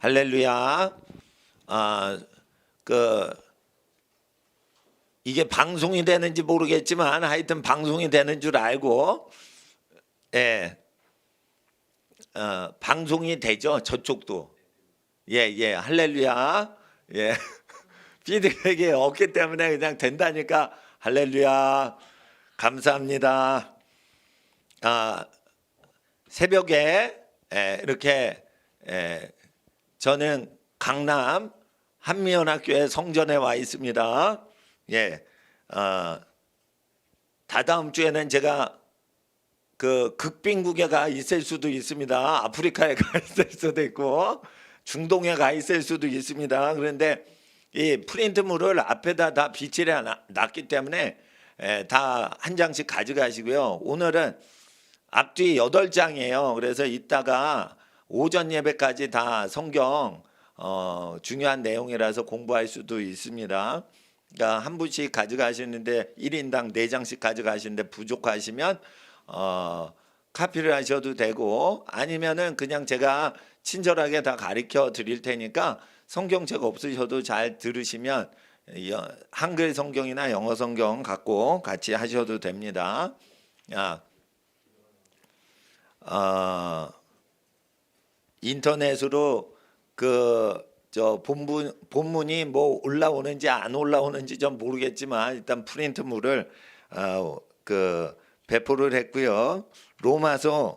할렐루야. 아, 그 이게 방송이 되는지 모르겠지만 하여튼 방송이 되는 줄 알고 방송이 되죠. 저쪽도. 예. 할렐루야. 예. 피드백이 없기 때문에 그냥 된다니까 할렐루야. 감사합니다. 새벽에 이렇게 저는 강남 한미연합교회 성전에 와 있습니다. 다다음 주에는 제가 그 극빈국에 가 있을 수도 있습니다. 아프리카에 가 있을 수도 있고 중동에 가 있을 수도 있습니다. 그런데 이 프린트물을 앞에다 다 비치해 놨기 때문에 다 한 장씩 가져가시고요. 오늘은 앞뒤 8장이에요. 그래서 이따가 오전 예배까지 다 성경 중요한 내용이라서 공부할 수도 있습니다. 그러니까 한 분씩 가져가시는데 1인당 4장씩 가져가시는데 부족하시면 카피를 하셔도 되고 아니면은 그냥 제가 친절하게 다 가르쳐 드릴 테니까 성경책 없으셔도 잘 들으시면 한글 성경이나 영어 성경 갖고 같이 하셔도 됩니다. 인터넷으로 저 본문이 뭐 올라오는지 안 올라오는지 좀 모르겠지만 일단 프린트물을 배포를 했고요. 로마서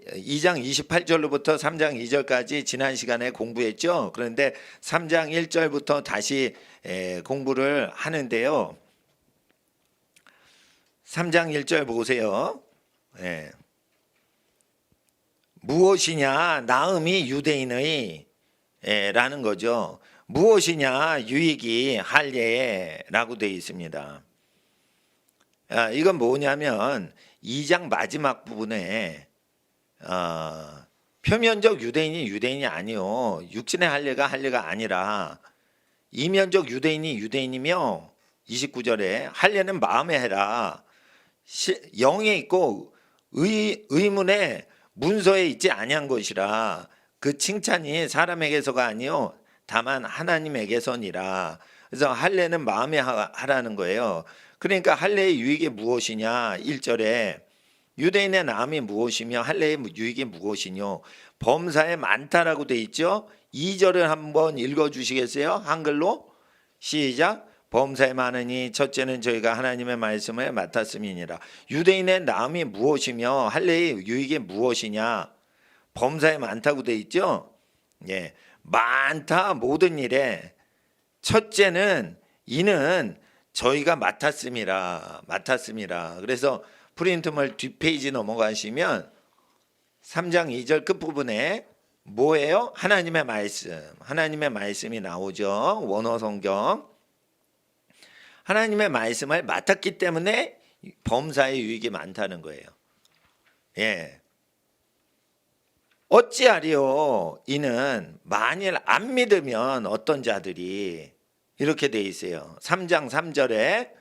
2장 28절로부터 3장 2절까지 지난 시간에 공부했죠. 그런데 3장 1절부터 다시 공부를 하는데요. 3장 1절 보세요. 무엇이냐 나음이 유대인의 라는 거죠. 무엇이냐 유익이 할례 라고 되어 있습니다. 이건 뭐냐면 2장 마지막 부분에 표면적 유대인이 아니요 육신의 할례가 아니라 이면적 유대인이며 29절에 할례는 마음에 해라 영에 있고 의문에 문서에 있지 아니한 것이라 그 칭찬이 사람에게서가 아니요 다만 하나님에게서니라. 그래서 할례는 마음에 하라는 거예요. 그러니까 할례의 유익이 무엇이냐 1절에 유대인의 나음이 무엇이며 할례의 유익이 무엇이뇨 범사에 많다라고 돼 있죠. 2절을 한번 읽어주시겠어요? 한글로 시작. 범사에 많으니 첫째는 저희가 하나님의 말씀을 맡았음이니라. 유대인의 나음이 무엇이며 할례의 유익이 무엇이냐 범사에 많다고 돼 있죠. 많다 모든 일에 첫째는 이는 저희가 맡았음이라. 그래서 프린트물 뒷페이지 넘어가시면 3장 2절 끝부분에 뭐예요? 하나님의 말씀이 나오죠. 원어 성경. 하나님의 말씀을 맡았기 때문에 범사의 유익이 많다는 거예요. 어찌하리요 이는 만일 안 믿으면 어떤 자들이 이렇게 돼 있어요. 3장 3절에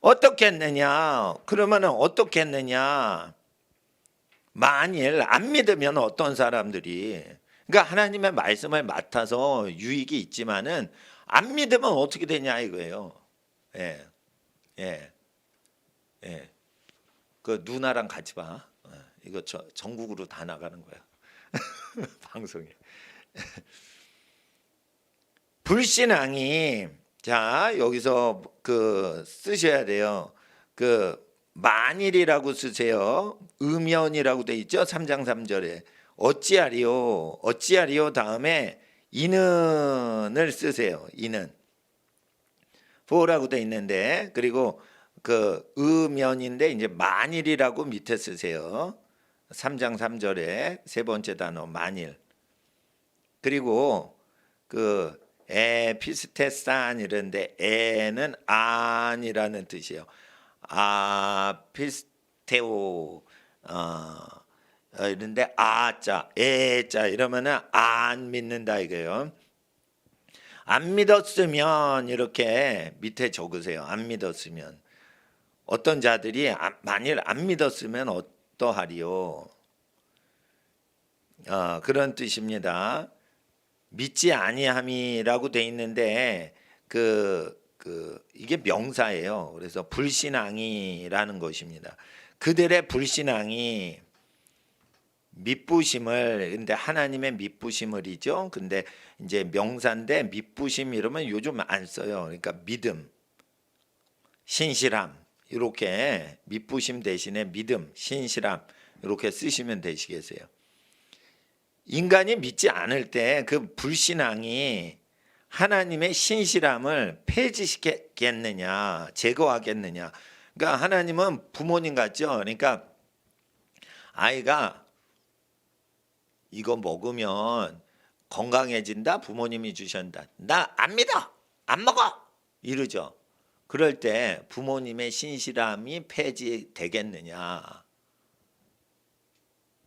어떻겠느냐 그러면 어떻겠느냐 만일 안 믿으면 어떤 사람들이 그러니까 하나님의 말씀을 맡아서 유익이 있지만은 안 믿으면 어떻게 되냐 이거예요. 그 누나랑 같이 봐. 이거 전국으로 다 나가는 거야. 방송에. 불신앙이 자 여기서 쓰셔야 돼요. 만일이라고 쓰세요. 음연이라고 돼 있죠. 3장 3절에 어찌하리요 다음에 이는을 쓰세요. 이는 for라고 돼 있는데 그리고 음연인데 이제 만일이라고 밑에 쓰세요. 3장 3절에 세 번째 단어 만일. 그리고 에피스테산 이런데 에는 안이라는 뜻이에요. 피스테오 이런데 아자 에자 이러면은 안 믿는다 이거예요. 안 믿었으면 이렇게 밑에 적으세요. 안 믿었으면 어떤 자들이 만일 안 믿었으면 어떠하리요? 그런 뜻입니다. 믿지 아니함이라고 돼 있는데 이게 명사예요. 그래서 불신앙이라는 것입니다. 그들의 불신앙이 믿부심을, 근데 하나님의 믿부심을이죠. 근데 이제 명사인데 믿부심 이러면 요즘 안 써요. 그러니까 믿음, 신실함 이렇게 믿부심 대신에 믿음, 신실함 이렇게 쓰시면 되시겠어요. 인간이 믿지 않을 때 그 불신앙이 하나님의 신실함을 폐지시키겠느냐, 제거하겠느냐. 그러니까 하나님은 부모님 같죠. 그러니까 아이가 이거 먹으면 건강해진다, 부모님이 주신다. 나 안 믿어, 안 먹어 이러죠. 그럴 때 부모님의 신실함이 폐지되겠느냐.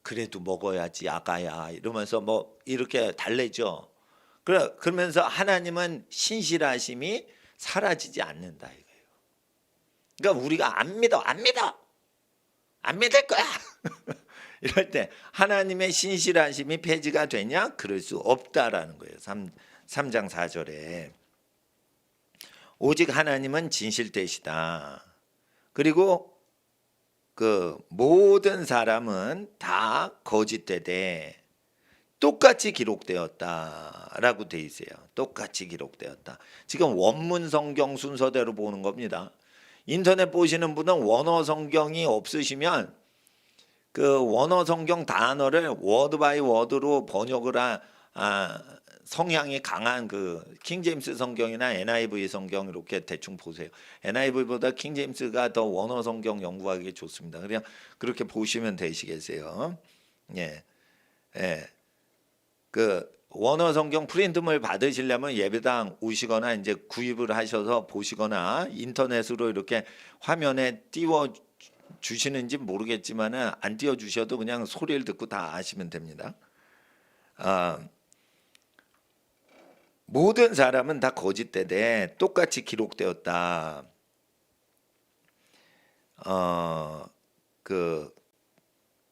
그래도 먹어야지 아가야 이러면서 뭐 이렇게 달래죠. 그러면서 하나님은 신실하심이 사라지지 않는다 이거예요. 그러니까 우리가 안 믿어, 안 믿을 거야 이럴 때 하나님의 신실하심이 폐지가 되냐? 그럴 수 없다라는 거예요. 3장 4절에 오직 하나님은 진실되시다. 그리고 그 모든 사람은 다 거짓되되 똑같이 기록되었다라고 돼 있어요. 똑같이 기록되었다. 지금 원문 성경 순서대로 보는 겁니다. 인터넷 보시는 분은 원어 성경이 없으시면 그 원어 성경 단어를 워드 바이 워드로 번역을 성향이 강한 그 킹제임스 성경이나 NIV 성경 이렇게 대충 보세요. NIV보다 킹제임스가 더 원어 성경 연구하기 좋습니다. 그냥 그렇게 보시면 되시겠어요. 예, 예. 그 원어 성경 프린트물 받으시려면 예배당 오시거나 이제 구입을 하셔서 보시거나 인터넷으로 이렇게 화면에 띄워 주시는지 모르겠지만은 안 띄워 주셔도 그냥 소리를 듣고 다 아시면 됩니다. 모든 사람은 다 거짓되되 똑같이 기록되었다.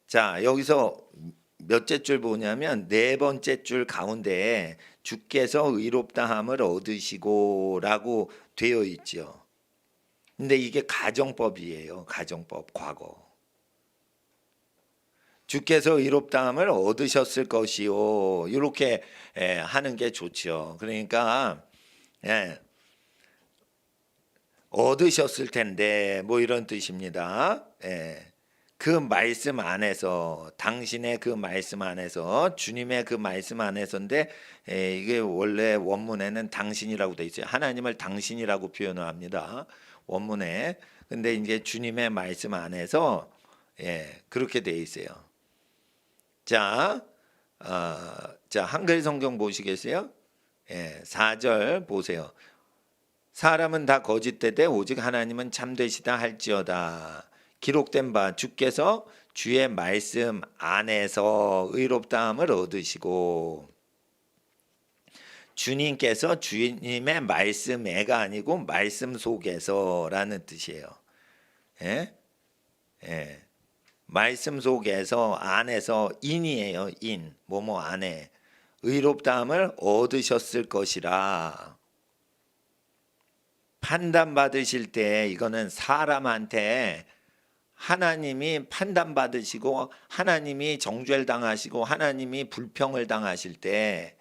자 여기서 몇째 줄 보냐면 네 번째 줄 가운데 주께서 의롭다함을 얻으시고라고 되어 있죠. 근데 이게 가정법이에요. 가정법 과거. 주께서 의롭다함을 얻으셨을 것이요. 이렇게 하는 게 좋죠. 그러니까 얻으셨을 텐데 뭐 이런 뜻입니다. 그 말씀 안에서 당신의 그 말씀 안에서 주님의 그 말씀 안에서인데 이게 원래 원문에는 당신이라고 돼 있어요. 하나님을 당신이라고 표현을 합니다. 원문에. 근데 이제 주님의 말씀 안에서 그렇게 돼 있어요. 자, 한글 성경 보시겠어요? 4절 보세요. 사람은 다 거짓되되 오직 하나님은 참되시다 할지어다. 기록된 바 주께서 주의 말씀 안에서 의롭다함을 얻으시고 주님께서 주님의 말씀에가 아니고 말씀 속에서라는 뜻이에요. 말씀 속에서 안에서 인이에요. 인 뭐뭐 안에 의롭다함을 얻으셨을 것이라. 판단받으실 때 이거는 사람한테 하나님이 판단받으시고 하나님이 정죄를 당하시고 하나님이 불평을 당하실 때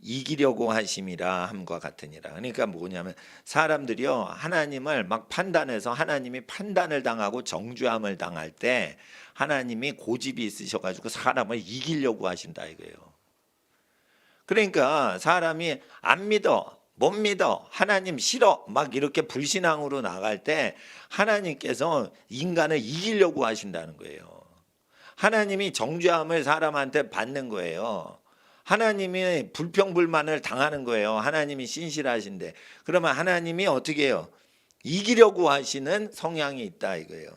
이기려고 하심이라 함과 같으니라. 그러니까 뭐냐면 사람들이요 하나님을 막 판단해서 하나님이 판단을 당하고 정죄함을 당할 때 하나님이 고집이 있으셔가지고 사람을 이기려고 하신다 이거예요. 그러니까 사람이 안 믿어 못 믿어 하나님 싫어 막 이렇게 불신앙으로 나갈 때 하나님께서 인간을 이기려고 하신다는 거예요. 하나님이 정죄함을 사람한테 받는 거예요. 하나님이 불평불만을 당하는 거예요. 하나님이 신실하신데 그러면 하나님이 어떻게 해요? 이기려고 하시는 성향이 있다 이거예요.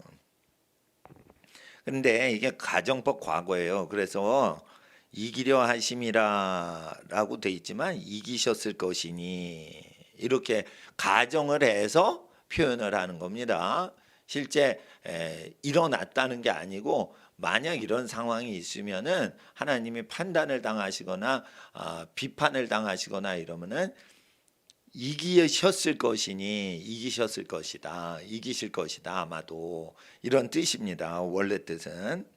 근데 이게 가정법 과거예요. 그래서 이기려 하심이라라고 돼 있지만 이기셨을 것이니 이렇게 가정을 해서 표현을 하는 겁니다. 실제 일어났다는 게 아니고 만약 이런 상황이 있으면은 하나님이 판단을 당하시거나 비판을 당하시거나 이러면은 이기셨을 것이다. 이기실 것이다. 아마도 이런 뜻입니다. 원래 뜻은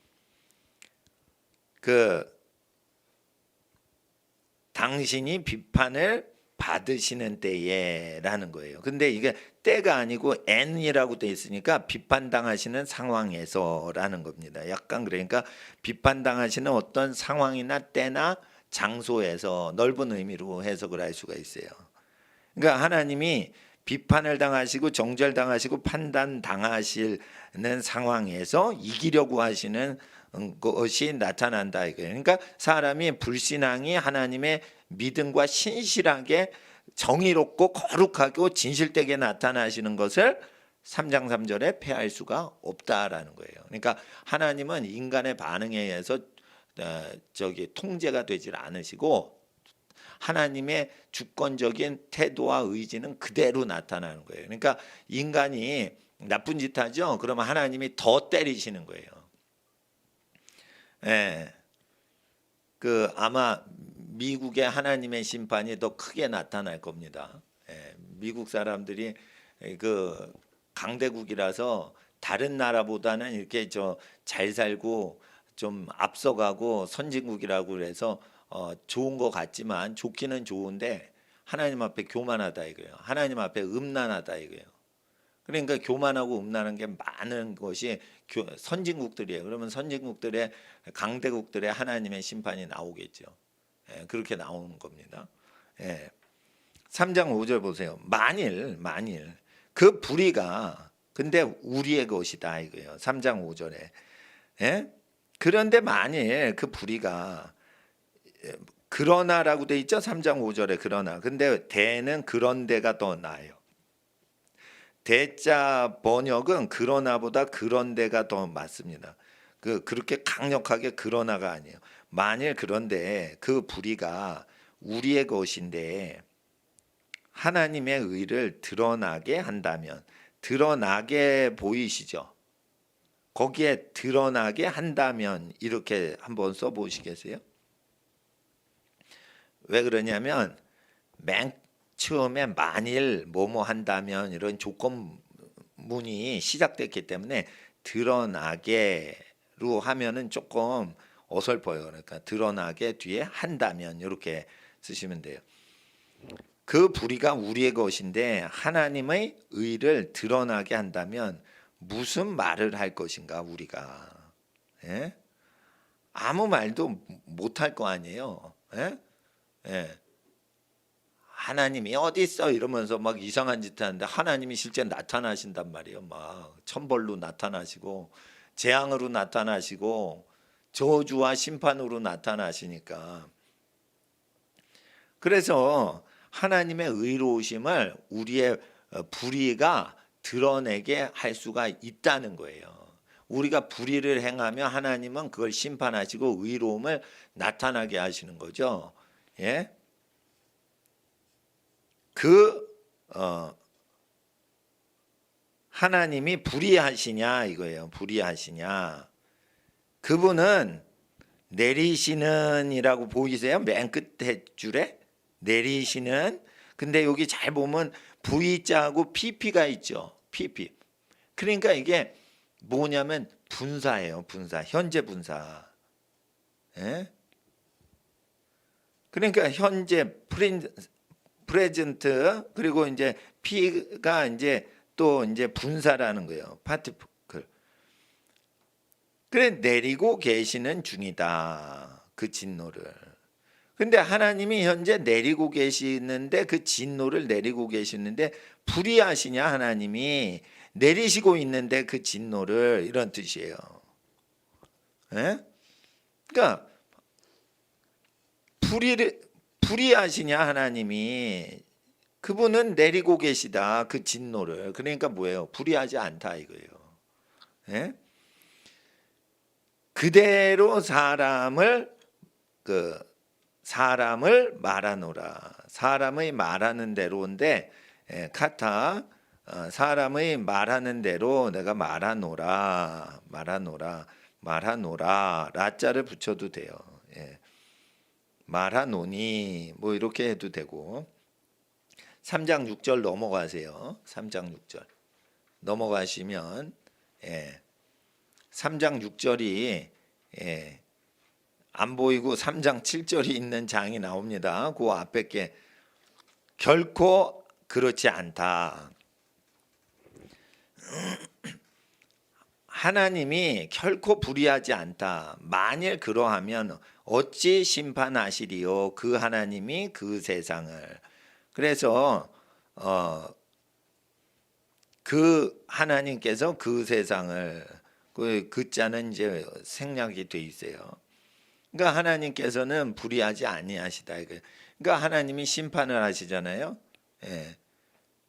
당신이 비판을 받으시는 때에라는 거예요. 근데 이게 때가 아니고 n이라고 돼 있으니까 비판당하시는 상황에서라는 겁니다. 약간 그러니까 비판당하시는 어떤 상황이나 때나 장소에서 넓은 의미로 해석을 할 수가 있어요. 그러니까 하나님이 비판을 당하시고 정죄당하시고 판단당하시는 상황에서 이기려고 하시는 것이 나타난다 이거예요. 그러니까 사람이 불신앙이 하나님의 믿음과 신실하게 정의롭고 거룩하고 진실되게 나타나시는 것을 3장 3절에 폐할 수가 없다라는 거예요. 그러니까 하나님은 인간의 반응에 의해서 통제가 되질 않으시고 하나님의 주권적인 태도와 의지는 그대로 나타나는 거예요. 그러니까 인간이 나쁜 짓 하죠. 그러면 하나님이 더 때리시는 거예요. 예. 아마 미국의 하나님의 심판이 더 크게 나타날 겁니다. 예. 미국 사람들이 강대국이라서 다른 나라보다는 이렇게 잘 살고 좀 앞서가고 선진국이라고 그래서 좋은 것 같지만 좋기는 좋은데 하나님 앞에 교만하다 이거예요. 하나님 앞에 음란하다 이거예요. 그러니까 교만하고 음란한 게 많은 것이 선진국들이에요. 그러면 선진국들의 강대국들의 하나님의 심판이 나오겠죠. 예, 그렇게 나오는 겁니다. 예. 3장 5절 보세요. 만일 그 불의가 근데 우리의 것이다 이거예요. 3장 5절에. 예? 그런데 만일 그 불의가 그러나라고 돼 있죠. 3장 5절에 그러나. 근데 대는 그런데가 더 나아요. 대자 번역은 그러나보다 그런데가 더 맞습니다. 그렇게 강력하게 그러나가 아니에요. 만일 그런데 그 불의가 우리의 것인데 하나님의 의를 드러나게 한다면 드러나게 보이시죠? 거기에 드러나게 한다면 이렇게 한번 써보시겠어요? 왜 그러냐면 맨 처음에 만일 뭐뭐 한다면 이런 조건문이 시작됐기 때문에 드러나게로 하면은 조금 어설퍼요. 그러니까 드러나게 뒤에 한다면 이렇게 쓰시면 돼요. 그 불의가 우리의 것인데 하나님의 의를 드러나게 한다면 무슨 말을 할 것인가 우리가. 예? 아무 말도 못할 거 아니에요. 예? 예. 하나님이 어디 있어 이러면서 막 이상한 짓 하는데 하나님이 실제 나타나신단 말이에요. 막 천벌로 나타나시고 재앙으로 나타나시고 저주와 심판으로 나타나시니까. 그래서 하나님의 의로우심을 우리의 불의가 드러내게 할 수가 있다는 거예요. 우리가 불의를 행하면 하나님은 그걸 심판하시고 의로움을 나타나게 하시는 거죠. 예? 하나님이 불의하시냐 이거예요. 불의하시냐. 그분은 내리시는이라고 보이세요? 맨 끝에 줄에 내리시는. 근데 여기 잘 보면 V자하고 PP가 있죠. PP. 그러니까 이게 뭐냐면 분사예요. 분사. 현재 분사. 예? 그러니까 현재 프레젠트 그리고 이제 P가 이제 또 이제 분사라는 거예요. 파티클. 그래 내리고 계시는 중이다. 그 진노를. 근데 하나님이 현재 내리고 계시는데 그 진노를 내리고 계시는데 불의하시냐 하나님이 내리시고 있는데 그 진노를 이런 뜻이에요. 예? 그러니까 불의하시냐 하나님이 그분은 내리고 계시다 그 진노를. 그러니까 뭐예요? 불의하지 않다 이거예요. 예? 그대로 사람을 말하노라. 사람의 말하는 대로인데 카타 사람의 말하는 대로 내가 말하노라 라자를 붙여도 돼요. 예. 말하노니 뭐 이렇게 해도 되고 3장 6절 넘어가세요. 3장 6절 넘어가시면 3장 6절이 안 보이고 3장 7절이 있는 장이 나옵니다. 그 앞에 게 결코 그렇지 않다. 하나님이 결코 불의하지 않다. 만일 그러하면 어찌 심판하시리요? 그 하나님이 그 세상을. 그래서 그 하나님께서 그 세상을 그 자는 이제 생략이 돼 있어요. 그러니까 하나님께서는 불의하지 아니하시다. 그러니까 하나님이 심판을 하시잖아요. 예.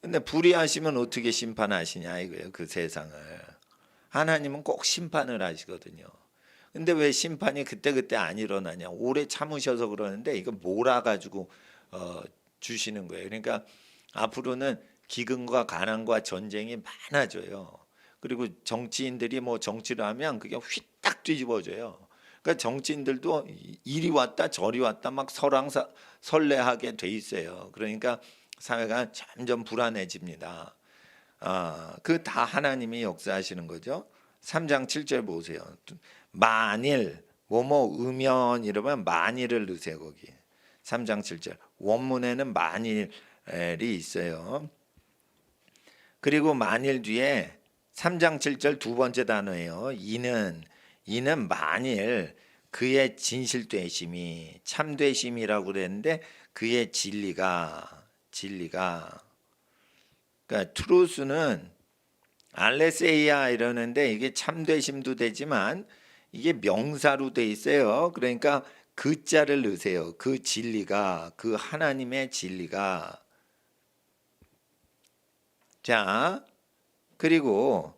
근데 불의하시면 어떻게 심판하시냐 이거예요. 그 세상을. 하나님은 꼭 심판을 하시거든요. 근데 왜 심판이 그때그때 안 일어나냐? 오래 참으셔서 그러는데 이거 몰아가지고 주시는 거예요. 그러니까 앞으로는 기근과 가난과 전쟁이 많아져요. 그리고 정치인들이 뭐 정치를 하면 그게 휘딱 뒤집어져요. 그러니까 정치인들도 이리 왔다 저리 왔다 막 설레하게 돼 있어요. 그러니까 사회가 점점 불안해집니다. 그 다 하나님이 역사하시는 거죠. 3장 7절 보세요. 만일 뭐뭐 의면 이러면 만일을 넣으세요. 거기 3장 7절 원문에는 만일이 있어요. 그리고 만일 뒤에 3장 7절 두 번째 단어예요. 이는 만일 그의 진실되심이 참되심이라고 그랬는데 그의 진리가 그러니까 트루스는 알레세이아 이러는데 이게 참되심도 되지만 이게 명사로 돼 있어요. 그러니까 그 자를 넣으세요. 그 진리가 그 하나님의 진리가. 자, 그리고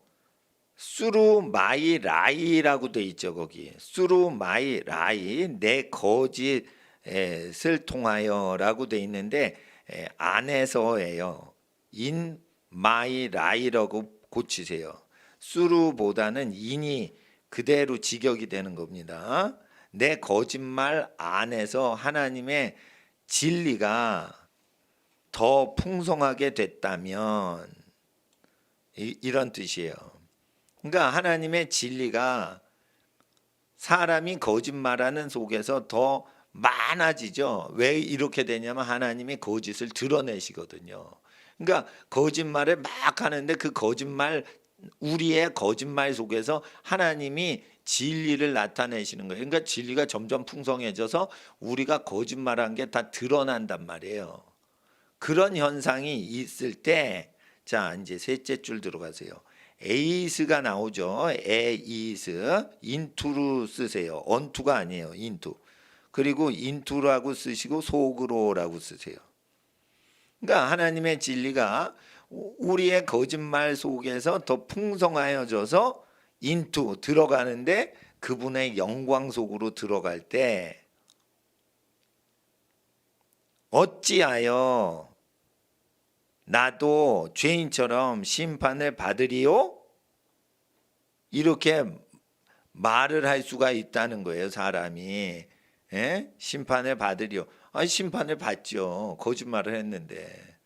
수루마이라이라고 돼 있죠. 거기 수루마이라이 내 거짓을 통하여라고 돼 있는데 안에서예요. 인 마이 라이라고 고치세요. 수루보다는 인이 그대로 직역이 되는 겁니다. 내 거짓말 안에서 하나님의 진리가 더 풍성하게 됐다면 이런 뜻이에요. 그러니까 하나님의 진리가 사람이 거짓말하는 속에서 더 많아지죠. 왜 이렇게 되냐면 하나님이 거짓을 드러내시거든요. 그러니까 거짓말을 막 하는데 그 거짓말 우리의 거짓말 속에서 하나님이 진리를 나타내시는 거예요. 그러니까 진리가 점점 풍성해져서 우리가 거짓말한 게 다 드러난단 말이에요. 그런 현상이 있을 때 자 이제 셋째 줄 들어가세요. 에이스가 나오죠. 에이스 인투로 쓰세요. 언투가 아니에요. 인투. 그리고 인투라고 쓰시고 속으로라고 쓰세요. 그러니까 하나님의 진리가 우리의 거짓말 속에서 더 풍성하여져서 인투 들어가는데 그분의 영광 속으로 들어갈 때 어찌하여 나도 죄인처럼 심판을 받으리요? 이렇게 말을 할 수가 있다는 거예요. 사람이 심판을 받으리요. 심판을 받죠. 거짓말을 했는데.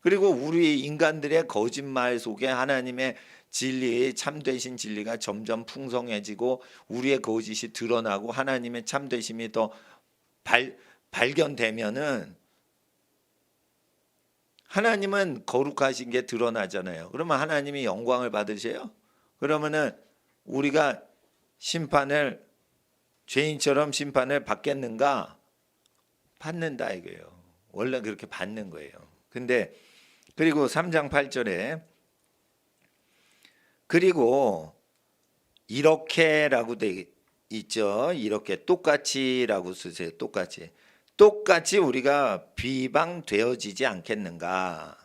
그리고 우리 인간들의 거짓말 속에 하나님의 진리, 참되신 진리가 점점 풍성해지고 우리의 거짓이 드러나고 하나님의 참되심이 더 발견되면은 하나님은 거룩하신 게 드러나잖아요. 그러면 하나님이 영광을 받으세요? 그러면은 우리가 죄인처럼 심판을 받겠는가? 받는다 이거예요. 원래 그렇게 받는 거예요. 근데 그리고 3장 8절에 그리고 이렇게라고 돼 있죠. 이렇게 똑같이라고 쓰세요. 똑같이 우리가 비방되어지지 않겠는가.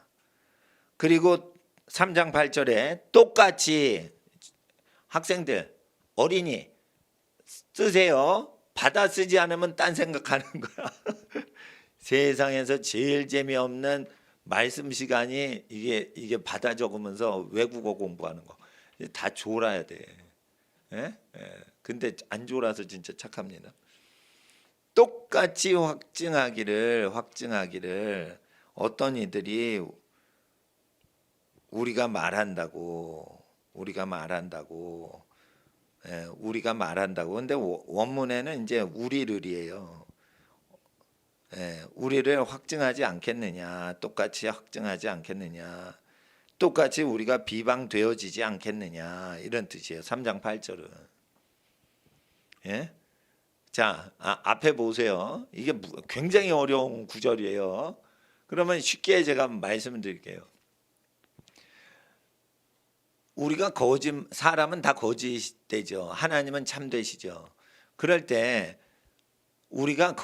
그리고 3장 8절에 똑같이 학생들 어린이 쓰세요. 받아 쓰지 않으면 딴 생각하는 거야. 세상에서 제일 재미없는 말씀 시간이 이게 받아 적으면서 외국어 공부하는 거 다 졸아야 돼. 예? 예. 근데 안 졸아서 진짜 착합니다. 똑같이 확증하기를 어떤 이들이 우리가 말한다고 우리가 말한다고. 근데 원문에는 이제 우리를이에요. 우리를 확증하지 않겠느냐, 똑같이 확증하지 않겠느냐, 똑같이 우리가 비방되어지지 않겠느냐, 이런 뜻이에요. 3장 8절은. 예? 자, 앞에 보세요. 이게 굉장히 어려운 구절이에요. 그러면 쉽게 제가 말씀을 드릴게요. 우리가 사람은 다 거짓되죠. 하나님은 참되시죠. 그럴 때 우리가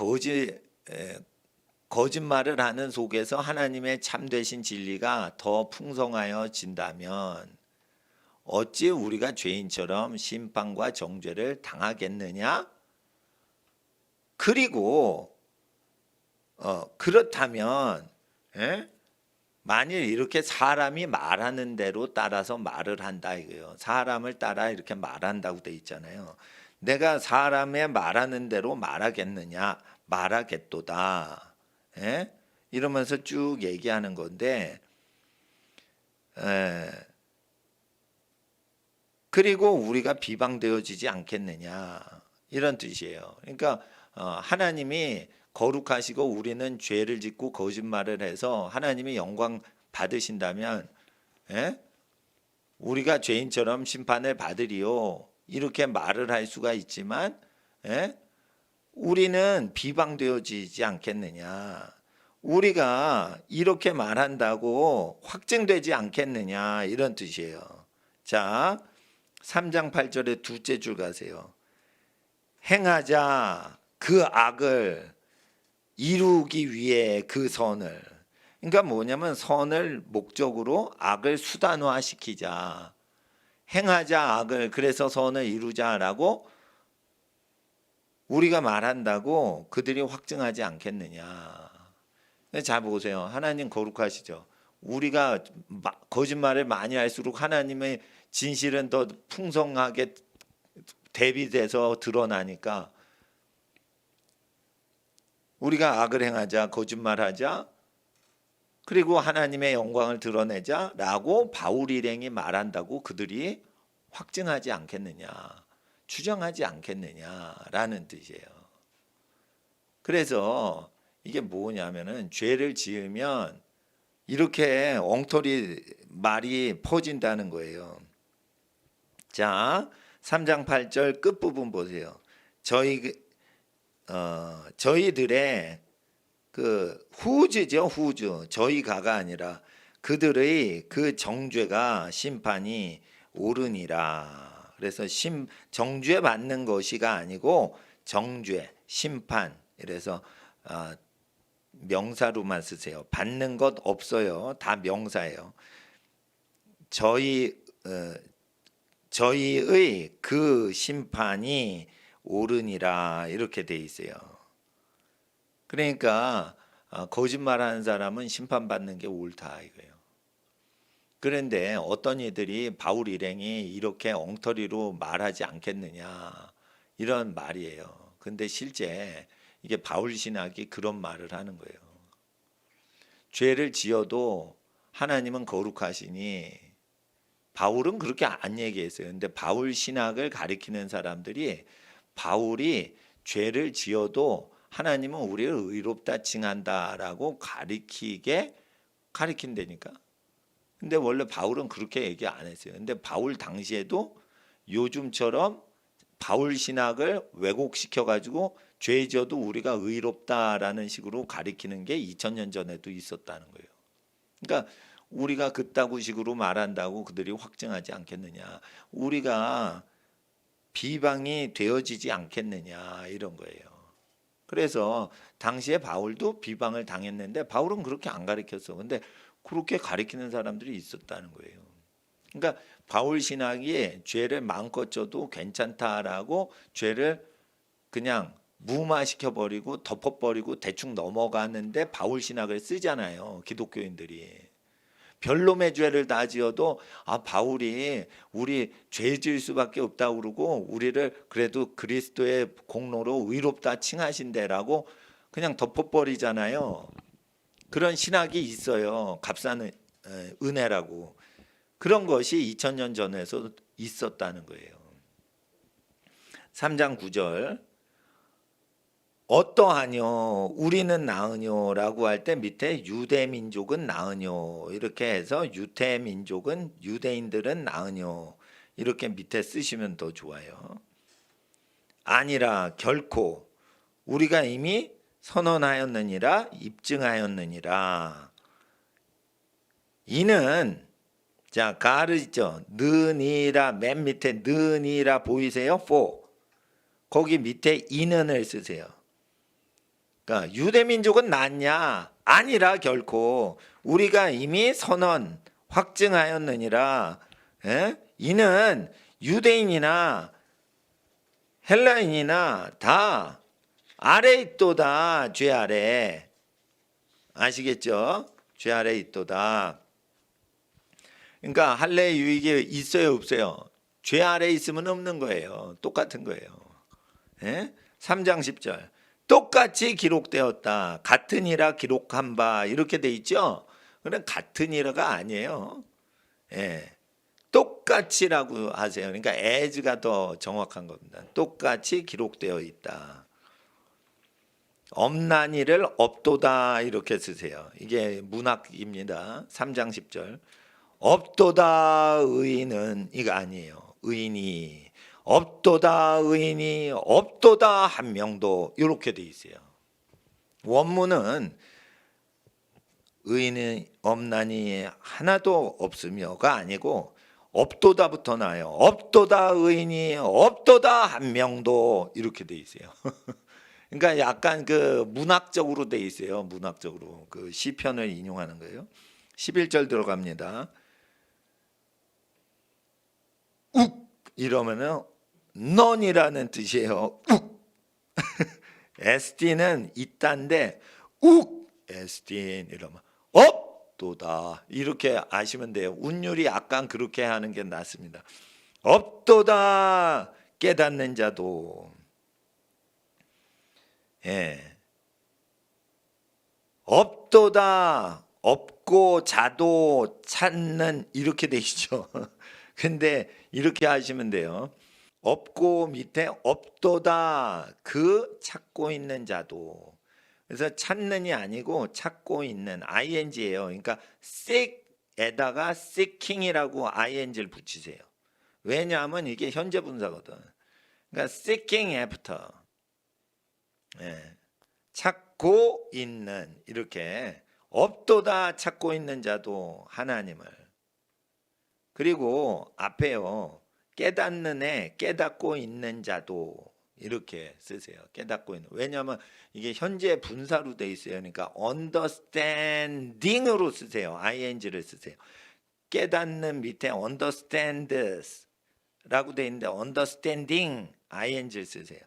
거짓말을 하는 속에서 하나님의 참되신 진리가 더 풍성하여진다면 어찌 우리가 죄인처럼 심판과 정죄를 당하겠느냐? 그리고 그렇다면 만일 이렇게 사람이 말하는 대로 따라서 말을 한다 이거예요. 사람을 따라 이렇게 말한다고 돼 있잖아요. 내가 사람의 말하는 대로 말하겠느냐? 말하겠도다. 이러면서 쭉 얘기하는 건데, 그리고 우리가 비방되어지지 않겠느냐 이런 뜻이에요. 그러니까 하나님이 거룩하시고 우리는 죄를 짓고 거짓말을 해서 하나님이 영광 받으신다면 우리가 죄인처럼 심판을 받으리요 이렇게 말을 할 수가 있지만 우리는 비방되어지지 않겠느냐, 우리가 이렇게 말한다고 확증되지 않겠느냐 이런 뜻이에요. 자, 3장 8절에 둘째 줄 가세요. 행하자 그 악을 이루기 위해 그 선을. 그러니까 뭐냐면 선을 목적으로 악을 수단화시키자. 행하자 악을, 그래서 선을 이루자라고 우리가 말한다고 그들이 확증하지 않겠느냐. 잘 보세요. 하나님 거룩하시죠. 우리가 거짓말을 많이 할수록 하나님의 진실은 더 풍성하게 대비돼서 드러나니까 우리가 악을 행하자, 거짓말하자, 그리고 하나님의 영광을 드러내자라고 바울 일행이 말한다고 그들이 확증하지 않겠느냐, 추정하지 않겠느냐라는 뜻이에요. 그래서 이게 뭐냐면은 죄를 지으면 이렇게 엉터리 말이 퍼진다는 거예요. 자, 3장 8절 끝부분 보세요. 저희들의 그 후즈죠, 후즈. 저희가가 아니라 그들의 그 정죄가 심판이 오르니라. 그래서 정죄 받는 것이가 아니고 정죄, 심판. 그래서 명사로만 쓰세요. 받는 것 없어요. 다 명사예요. 저희의 그 심판이 오르니라 이렇게 돼 있어요. 그러니까 거짓말하는 사람은 심판받는 게 옳다 이거예요. 그런데 어떤 이들이 바울 일행이 이렇게 엉터리로 말하지 않겠느냐 이런 말이에요. 근데 실제 이게 바울 신학이 그런 말을 하는 거예요. 죄를 지어도 하나님은 거룩하시니, 바울은 그렇게 안 얘기했어요. 근데 바울 신학을 가리키는 사람들이 바울이 죄를 지어도 하나님은 우리를 의롭다 칭한다라고 가리킨다니까. 근데 원래 바울은 그렇게 얘기 안 했어요. 근데 바울 당시에도 요즘처럼 바울 신학을 왜곡시켜 가지고 죄 지어도 우리가 의롭다라는 식으로 가리키는 게 2000년 전에도 있었다는 거예요. 그러니까 우리가 그따구 식으로 말한다고 그들이 확증하지 않겠느냐, 우리가 비방이 되어지지 않겠느냐 이런 거예요. 그래서 당시에 바울도 비방을 당했는데 바울은 그렇게 안 가르쳤어. 근데 그렇게 가르치는 사람들이 있었다는 거예요. 그러니까 바울 신학이 죄를 마음껏 져도 괜찮다라고 죄를 그냥 무마시켜버리고 덮어버리고 대충 넘어가는데 바울 신학을 쓰잖아요. 기독교인들이. 별놈의 죄를 다 지어도 바울이 우리 죄 지을 수밖에 없다고 그러고 우리를 그래도 그리스도의 공로로 의롭다 칭하신대라고 그냥 덮어버리잖아요. 그런 신학이 있어요. 값싼 은혜라고. 그런 것이 2000년 전에도 있었다는 거예요. 3장 9절 어떠하뇨 우리는 나으뇨라고 할 때 밑에 유대민족은 나으뇨 이렇게 해서 유대민족은 유대인들은 나으뇨 이렇게 밑에 쓰시면 더 좋아요. 아니라 결코 우리가 이미 선언하였느니라 입증하였느니라. 이는 자 가르 있죠. 느니라 맨 밑에 느니라 보이세요? for 거기 밑에 이는을 쓰세요. 그러니까 유대민족은 낫냐? 아니라 결코 우리가 이미 선언 확증하였느니라. 이는 유대인이나 헬라인이나 다 아래 있도다. 죄 아래. 아시겠죠? 죄 아래 있도다. 그러니까 할례 유익이 있어요 없어요? 죄 아래 있으면 없는 거예요. 똑같은 거예요. 3장 10절 똑같이 기록되었다. 같으니라 기록한 바 이렇게 돼 있죠. 그럼 같으니라가 아니에요. 똑같이라고 하세요. 그러니까 as가 더 정확한 겁니다. 똑같이 기록되어 있다. 없나니를 없도다 이렇게 쓰세요. 이게 문학입니다. 3장 10절 없도다 의인은 이거 아니에요. 의인이 없도다 의인이 없도다 한 명도 이렇게 돼 있어요. 원문은 의인이 없나니 하나도 없으며가 아니고 없도다부터 나요. 없도다 의인이 없도다 한 명도 이렇게 돼 있어요. 그러니까 약간 그 문학적으로 돼 있어요. 문학적으로 그 시편을 인용하는 거예요. 11절 들어갑니다. 욱 이러면은 넌이라는 뜻이에요. 욱 SD는 있다인데 욱 SD 이러면 없도다 이렇게 아시면 돼요. 운율이 약간 그렇게 하는 게 낫습니다. 없도다 깨닫는 자도 없도다 없고 자도 찾는 이렇게 돼 있죠. 근데 이렇게 하시면 돼요. 없고 밑에 없도다 그 찾고 있는 자도. 그래서 찾는이 아니고 찾고 있는 ing예요. 그러니까 seek에다가 seeking이라고 ing를 붙이세요. 왜냐하면 이게 현재 분사거든. 그러니까 seeking after 찾고 있는 이렇게 없도다 찾고 있는 자도 하나님을. 그리고 앞에요. 깨닫는 애 깨닫고 있는 자도 이렇게 쓰세요. 깨닫고 있는. 왜냐하면 이게 현재 분사로 돼 있어요. 그러니까 understanding으로 쓰세요. ing를 쓰세요. 깨닫는 밑에 understands라고 돼 있는데 understanding ing를 쓰세요.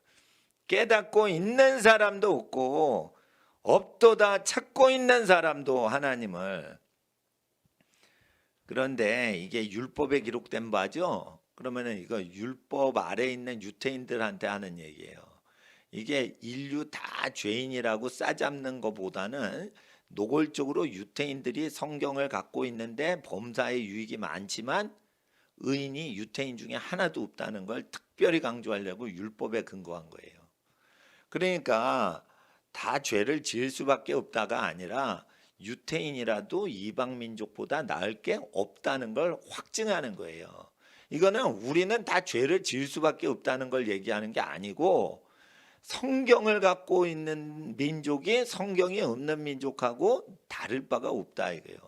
깨닫고 있는 사람도 없고 없도다 찾고 있는 사람도 하나님을. 그런데 이게 율법에 기록된 바죠. 그러면은 이거 율법 아래에 있는 유대인들한테 하는 얘기예요. 이게 인류 다 죄인이라고 싸잡는 것보다는 노골적으로 유대인들이 성경을 갖고 있는데 범사의 유익이 많지만 의인이 유대인 중에 하나도 없다는 걸 특별히 강조하려고 율법에 근거한 거예요. 그러니까 다 죄를 지을 수밖에 없다가 아니라 유대인이라도 이방 민족보다 나을 게 없다는 걸 확증하는 거예요. 이거는 우리는 다 죄를 지을 수밖에 없다는 걸 얘기하는 게 아니고 성경을 갖고 있는 민족이 성경이 없는 민족하고 다를 바가 없다 이거예요.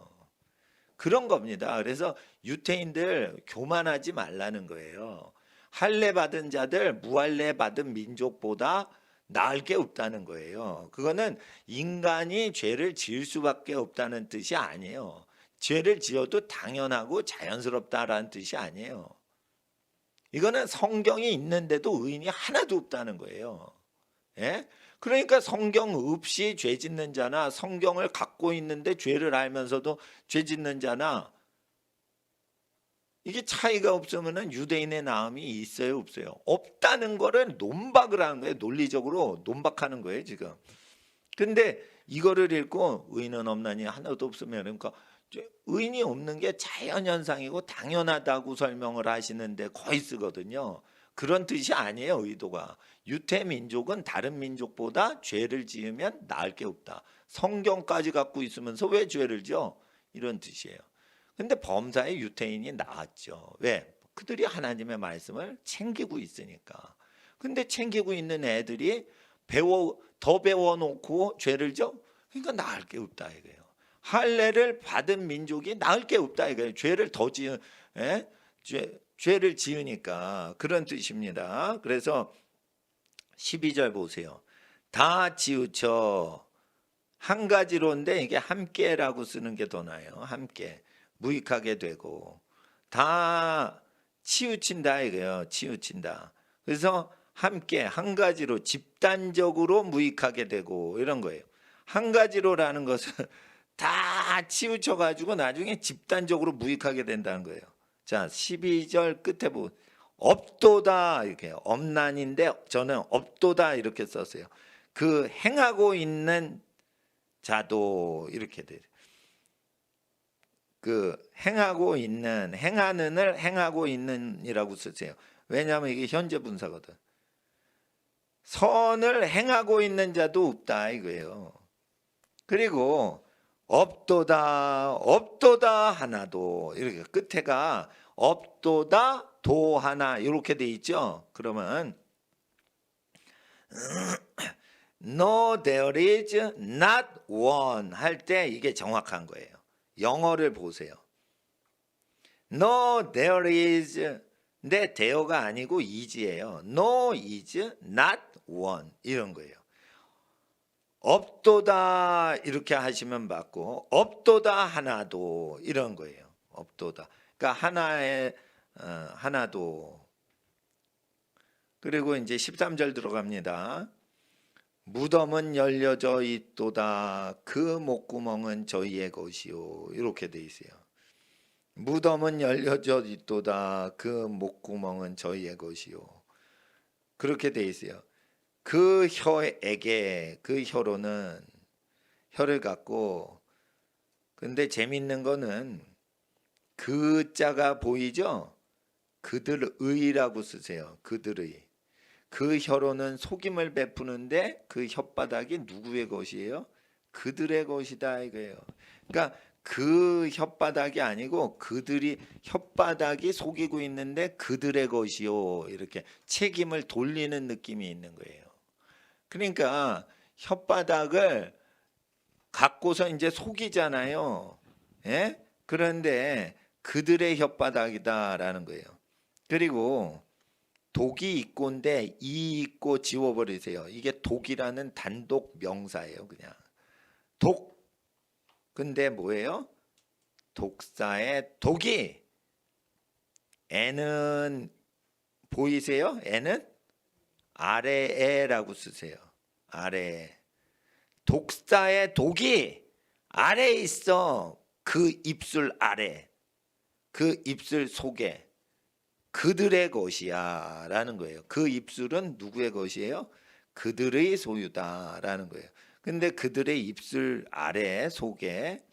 그런 겁니다. 그래서 유대인들 교만하지 말라는 거예요. 할례 받은 자들 무할례 받은 민족보다 나을 게 없다는 거예요. 그거는 인간이 죄를 지을 수밖에 없다는 뜻이 아니에요. 죄를 지어도 당연하고 자연스럽다라는 뜻이 아니에요. 이거는 성경이 있는데도 의인이 하나도 없다는 거예요. 예? 그러니까 성경 없이 죄 짓는 자나 성경을 갖고 있는데 죄를 알면서도 죄 짓는 자나 이게 차이가 없으면은 유대인의 나음이 있어요, 없어요? 없다는 거를 논박을 하는 거예요. 논리적으로 논박하는 거예요, 지금. 근데 이거를 읽고 의인은 없나니 하나도 없으면 그러니까 의인이 없는 게 자연현상이고 당연하다고 설명을 하시는데 거의 쓰거든요. 그런 뜻이 아니에요, 의도가. 유태민족은 다른 민족보다 죄를 지으면 나을 게 없다. 성경까지 갖고 있으면서 왜 죄를 지어? 이런 뜻이에요. 근데 범사에 유태인이 나왔죠. 왜? 그들이 하나님의 말씀을 챙기고 있으니까. 근데 챙기고 있는 애들이 더 배워놓고 죄를 져? 그러니까 나을 게 없다 이거예요. 할례를 받은 민족이 나을 게 없다 이거예요. 죄를 더 지은, 예? 죄를 지으니까 그런 뜻입니다. 그래서 12절 보세요. 다 치우쳐 한 가지로인데 이게 함께라고 쓰는 게 더 나아요. 함께 무익하게 되고 다 치우친다 이거예요. 치우친다. 그래서 함께 한 가지로 집단적으로 무익하게 되고 이런 거예요. 한 가지로라는 것은 다 치우쳐 가지고 나중에 집단적으로 무익하게 된다는 거예요. 자, 12절 끝에 보면 없도다 이렇게 없난인데 저는 없도다 이렇게 썼어요. 그 행하고 있는 자도 이렇게 돼요. 그 행하고 있는 행하는을 행하고 있는이라고 쓰세요. 왜냐하면 이게 현재 분사거든. 선을 행하고 있는 자도 없다 이거예요. 그리고 없도다 없도다 하나도 이렇게 끝에가 없도다 도 하나 이렇게 돼 있죠. 그러면 No there is not one 할 때 이게 정확한 거예요. 영어를 보세요. No there is 근데 there가 아니고 is예요. No is not one 이런 거예요. 없도다 이렇게 하시면 맞고 없도다 하나도 이런 거예요. 없도다. 그러니까 하나의 하나도. 그리고 이제 13절 들어갑니다. 무덤은 열려져 있도다. 그 목구멍은 저희의 것이요. 이렇게 돼 있어요. 무덤은 열려져 있도다. 그 목구멍은 저희의 것이요. 그렇게 돼 있어요. 그 혀에게 그 혀로는 혀를 갖고 근데 재밌는 거는 그 자가 보이죠? 그들의라고 쓰세요. 그들의. 그 혀로는 속임을 베푸는데 그 혓바닥이 누구의 것이에요? 그들의 것이다 이거예요. 그러니까 그 혓바닥이 아니고 그들이 혓바닥이 속이고 있는데 그들의 것이요. 이렇게 책임을 돌리는 느낌이 있는 거예요. 그러니까 혓바닥을 갖고서 이제 속이잖아요. 예? 그런데 그들의 혓바닥이다라는 거예요. 그리고 독이 있고인데 이 있고 지워버리세요. 이게 독이라는 단독 명사예요. 그냥 독. 근데 뭐예요? 독사의 독이 애는 보이세요? 애는 아래에라고 쓰세요. 아래. 독사의 독이 아래에 있어. 그 입술 아래. 그 입술 속에. 그들의 것이야 라는 거예요. 그 입술은 누구의 것이에요? 그들의 소유다 라는 거예요. 근데 그들의 입술 아래 속에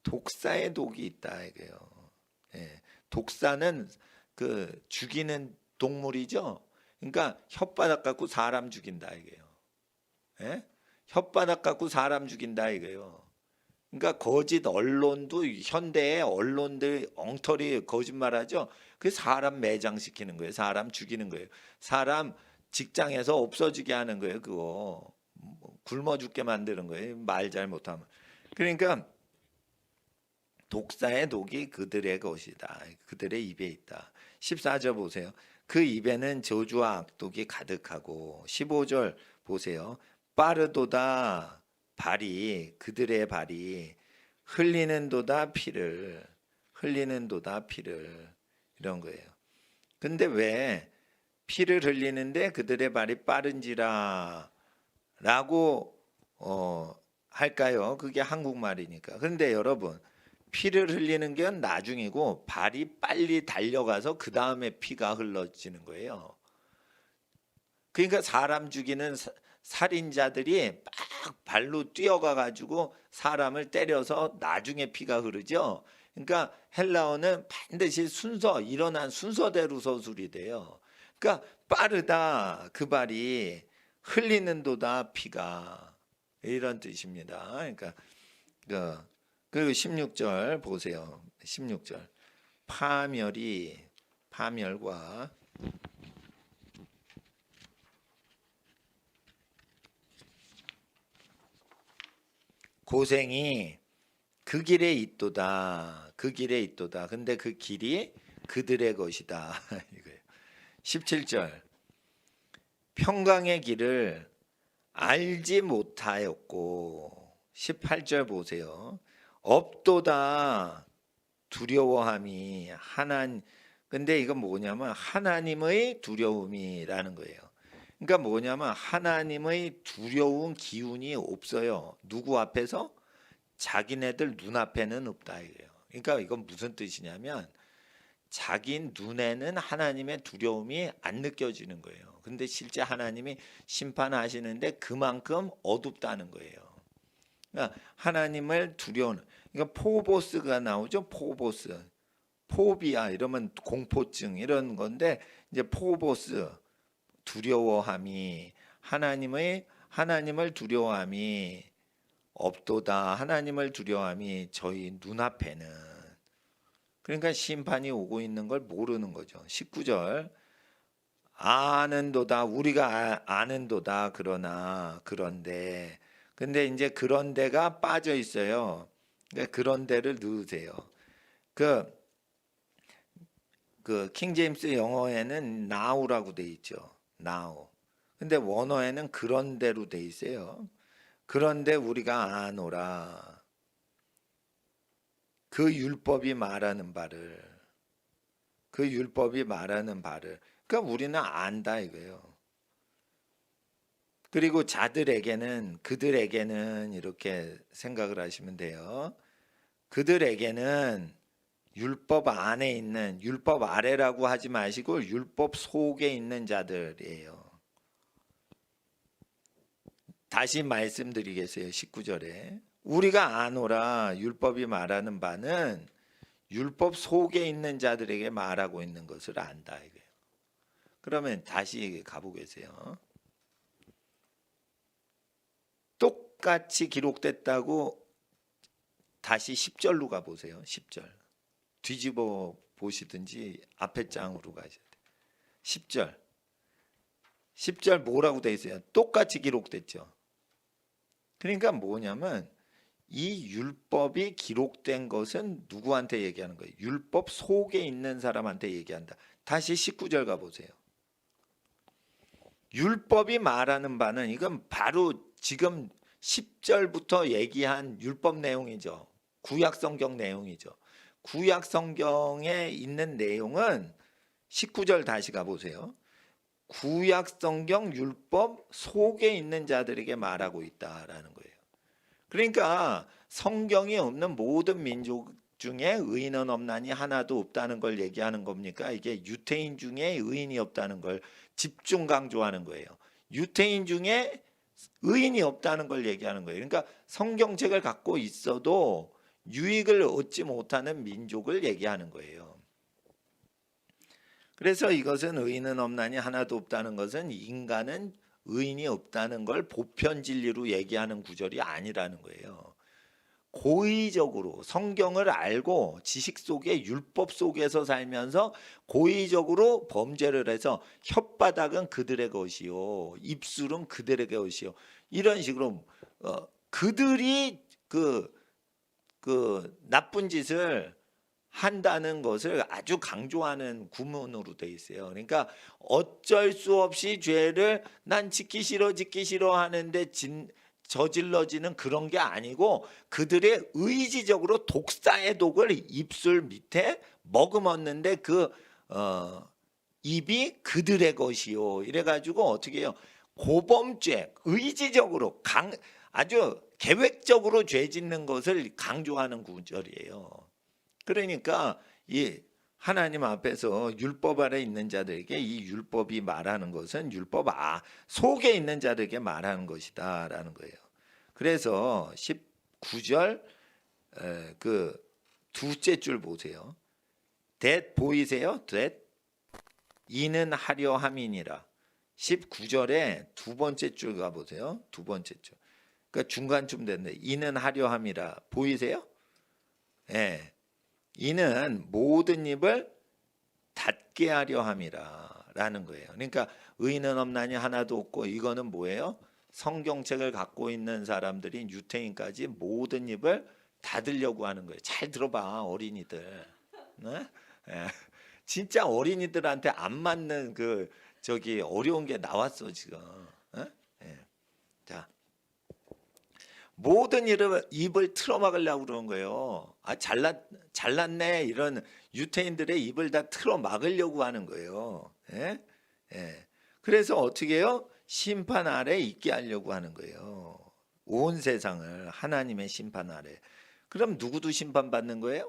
독사의 독이 있다 이거예요. 예. 독사는 그 죽이는 동물이죠. 그러니까 혓바닥 갖고 사람 죽인다 이거예요. 예? 혓바닥 갖고 사람 죽인다 이거예요. 그러니까 거짓 언론도 현대의 언론들 엉터리 거짓말하죠. 그 사람 매장시키는 거예요. 사람 죽이는 거예요. 사람 직장에서 없어지게 하는 거예요. 그거 굶어 죽게 만드는 거예요. 말 잘못하면. 그러니까 독사의 독이 그들의 것이다. 그들의 입에 있다. 14절 보세요. 그 입에는 저주와 악독이 가득하고 15절 보세요. 빠르도다 발이 그들의 발이 흘리는도다 피를 이런 거예요. 근데 왜 피를 흘리는데 그들의 발이 빠른지라 라고 할까요? 그게 한국말이니까. 그런데 여러분, 피를 흘리는 게 나중이고 발이 빨리 달려가서 그 다음에 피가 흘러지는 거예요. 그러니까 사람 죽이는 살인자들이 막 발로 뛰어가 가지고 사람을 때려서 나중에 피가 흐르죠. 그러니까 헬라어는 반드시 순서, 일어난 순서대로 서술이 돼요. 그러니까 빠르다 그 발이, 흘리는도다 피가, 이런 뜻입니다. 그러니까 그리고 16절 보세요. 16절 파멸과 고생이 그 길에 있도다. 그 길에 있도다. 근데 그 길이 그들의 것이다. 이거예요. 17절 평강의 길을 알지 못하였고, 18절 보세요. 없도다 두려워함이 근데 이건 뭐냐면 하나님의 두려움이라는 거예요. 그러니까 뭐냐면 하나님의 두려운 기운이 없어요. 누구 앞에서? 자기네들 눈앞에는 없다 이거예요. 그러니까 이건 무슨 뜻이냐면 자기 눈에는 하나님의 두려움이 안 느껴지는 거예요. 근데 실제 하나님이 심판하시는데 그만큼 어둡다는 거예요. 그러니까 하나님을 두려워하는, 그러니까 포보스가 나오죠. 포보스, 포비아 이러면 공포증 이런 건데, 이제 포보스 두려워함이, 하나님을 두려워함이 없도다. 하나님을 두려워함이 저희 눈앞에는, 그러니까 심판이 오고 있는 걸 모르는 거죠. 19절 아는도다, 우리가 아는도다. 그런데 근데 이제 그런데가 빠져 있어요. 그러니까 그런데를 넣으세요. 그 킹제임스 영어에는 now라고 돼 있죠. now. 근데 원어에는 그런대로 돼 있어요. 그런데 우리가 아노라. 그 율법이 말하는 바를. 그러니까 우리는 안다 이거예요. 그리고 그들에게는 이렇게 생각을 하시면 돼요. 그들에게는 율법 안에 있는, 율법 아래라고 하지 마시고 율법 속에 있는 자들이에요. 다시 말씀드리겠어요. 19절에 우리가 아노라, 율법이 말하는 바는 율법 속에 있는 자들에게 말하고 있는 것을 안다 이거예요. 그러면 다시 가보겠어요. 똑같이 기록됐다고 다시 10절로 가보세요. 10절 뒤집어 보시든지 앞에 장으로 가셔야 돼요. 10절 뭐라고 돼 있어요? 똑같이 기록됐죠. 그러니까 뭐냐면 이 율법이 기록된 것은 누구한테 얘기하는 거예요? 율법 속에 있는 사람한테 얘기한다. 다시 19절 가보세요. 율법이 말하는 바는, 이건 바로 지금 10절부터 얘기한 율법 내용이죠. 구약 성경 내용이죠. 구약 성경에 있는 내용은 19절 다시 가보세요. 구약 성경 율법 속에 있는 자들에게 말하고 있다라는 거예요. 그러니까 성경이 없는 모든 민족 중에 의인은 없나니 하나도 없다는 걸 얘기하는 겁니까? 이게 유태인 중에 의인이 없다는 걸 집중 강조하는 거예요. 유태인 중에 의인이 없다는 걸 얘기하는 거예요. 그러니까 성경책을 갖고 있어도 유익을 얻지 못하는 민족을 얘기하는 거예요. 그래서 이것은 의인은 없나니 하나도 없다는 것은 인간은 의인이 없다는 걸 보편 진리로 얘기하는 구절이 아니라는 거예요. 고의적으로 성경을 알고 지식 속에 율법 속에서 살면서 고의적으로 범죄를 해서 혓바닥은 그들의 것이요 입술은 그들의 것이요 이런 식으로 그들이 그 나쁜 짓을 한다는 것을 아주 강조하는 구문으로 돼 있어요. 그러니까 어쩔 수 없이 죄를 난 짓기 싫어 하는데 저질러지는 그런 게 아니고 그들의 의지적으로 독사의 독을 입술 밑에 머금었는데 입이 그들의 것이요. 이래가지고 어떻게 해요? 고범죄, 의지적으로 아주 계획적으로 죄 짓는 것을 강조하는 구절이에요. 그러니까 이 하나님 앞에서 율법 아래 있는 자들에게 이 율법이 말하는 것은 율법 속에 있는 자들에게 말하는 것이다라는 거예요. 그래서 19절 그 두째 줄 보세요. that 보이세요? that 이는 하려 함이니라. 19절에 두 번째 줄 가보세요. 두 번째 줄. 그러니까 중간쯤 됐네. 이는 하려 함이라. 보이세요? 예. 이는 모든 입을 닫게 하려 함이라 라는 거예요. 그러니까 의인은 없나니 하나도 없고, 이거는 뭐예요? 성경책을 갖고 있는 사람들이 유태인까지 모든 입을 닫으려고 하는 거예요. 잘 들어봐, 어린이들. 네? 예. 진짜 어린이들한테 안 맞는 어려운 게 나왔어 지금. 예. 자, 모든 입을 틀어막으려고 그러는 거예요. 잘났네 이런 유태인들의 입을 다 틀어막으려고 하는 거예요. 예? 예. 그래서 어떻게 해요? 심판 아래 있게 하려고 하는 거예요. 온 세상을 하나님의 심판 아래. 그럼 누구도 심판받는 거예요?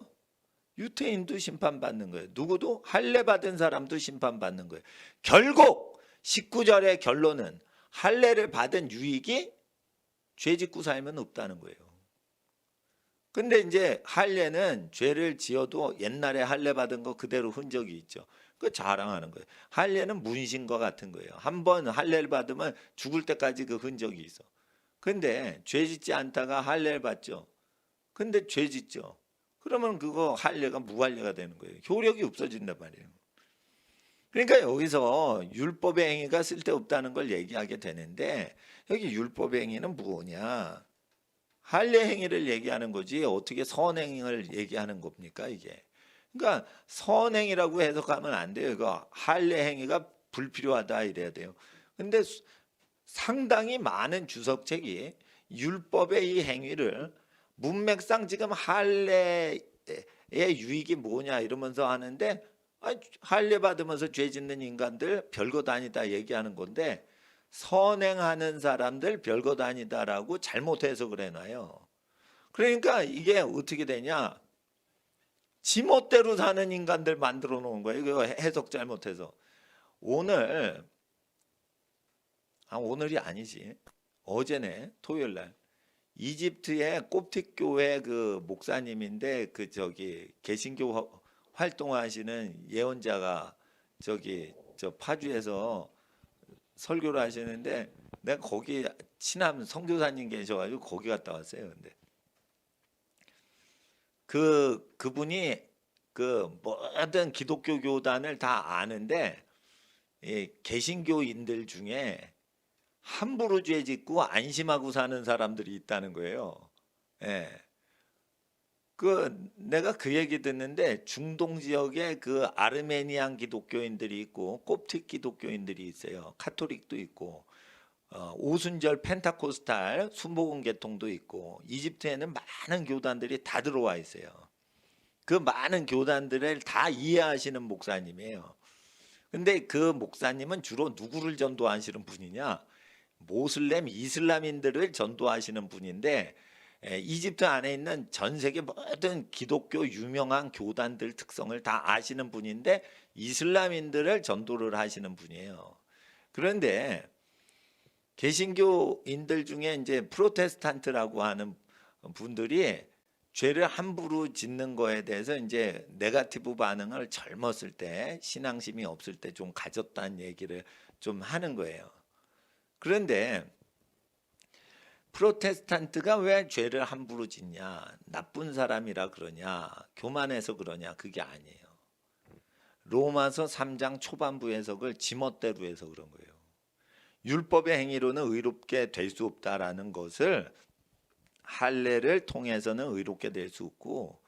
유태인도 심판받는 거예요. 누구도? 할례 받은 사람도 심판받는 거예요. 결국 19절의 결론은 할례를 받은 유익이 죄 짓고 살면 없다는 거예요. 근데 이제 할례는 죄를 지어도 옛날에 할례 받은 거 그대로 흔적이 있죠. 그 자랑하는 거예요. 할례는 문신과 같은 거예요. 한번 할례를 받으면 죽을 때까지 그 흔적이 있어. 근데 죄 짓지 않다가 할례를 받죠. 근데 죄 짓죠. 그러면 그거 할례가 무할례가 되는 거예요. 효력이 없어진단 말이에요. 그러니까 여기서 율법의 행위가 쓸데없다는 걸 얘기하게 되는데, 여기 율법의 행위는 뭐냐? 할례 행위를 얘기하는 거지 어떻게 선행을 얘기하는 겁니까 이게? 그러니까 선행이라고 해석하면 안 돼요. 이거 할례 행위가 불필요하다 이래야 돼요. 근데 상당히 많은 주석책이 율법의 이 행위를 문맥상 지금 할례의 유익이 뭐냐 이러면서 하는데, 할례 받으면서 죄 짓는 인간들 별것 아니다 얘기하는 건데, 선행하는 사람들 별것 아니다라고 잘못 해석을 해놔요. 그러니까 이게 어떻게 되냐? 지멋대로 사는 인간들 만들어 놓은 거예요. 이거 해석 잘못해서. 오늘이 아니지. 어제네, 토요일 날. 이집트의 콥틱 교회 그 목사님인데 개신교 활동하시는 예언자가 저 파주에서 설교를 하시는데, 내가 거기 친한 선교사님 계셔가지고 거기 갔다 왔어요. 근데 그분이 모든 기독교 교단을 다 아는데, 이 개신교인들 중에 함부로 죄 짓고 안심하고 사는 사람들이 있다는 거예요. 예. 내가 그 얘기 듣는데, 중동 지역에 아르메니안 기독교인들이 있고 콥틱 기독교인들이 있어요. 카톨릭도 있고 오순절 펜타코스탈 순복음 계통도 있고, 이집트에는 많은 교단들이 다 들어와 있어요. 그 많은 교단들을 다 이해하시는 목사님이에요. 근데 그 목사님은 주로 누구를 전도하시는 분이냐? 모슬렘 이슬람인들을 전도하시는 분인데, 이집트 안에 있는 전 세계 모든 기독교 유명한 교단들 특성을 다 아시는 분인데, 이슬람인들을 전도를 하시는 분이에요. 그런데 개신교인들 중에 이제 프로테스탄트라고 하는 분들이 죄를 함부로 짓는 거에 대해서 이제 네거티브 반응을 젊었을 때, 신앙심이 없을 때 좀 가졌다는 얘기를 좀 하는 거예요. 그런데 프로테스탄트가 왜 죄를 함부로 짓냐, 나쁜 사람이라 그러냐, 교만해서 그러냐, 그게 아니에요. 로마서 3장 초반부 해석을 지멋대로 해서 그런 거예요. 율법의 행위로는 의롭게 될 수 없다라는 것을 할례를 통해서는 의롭게 될 수 없고,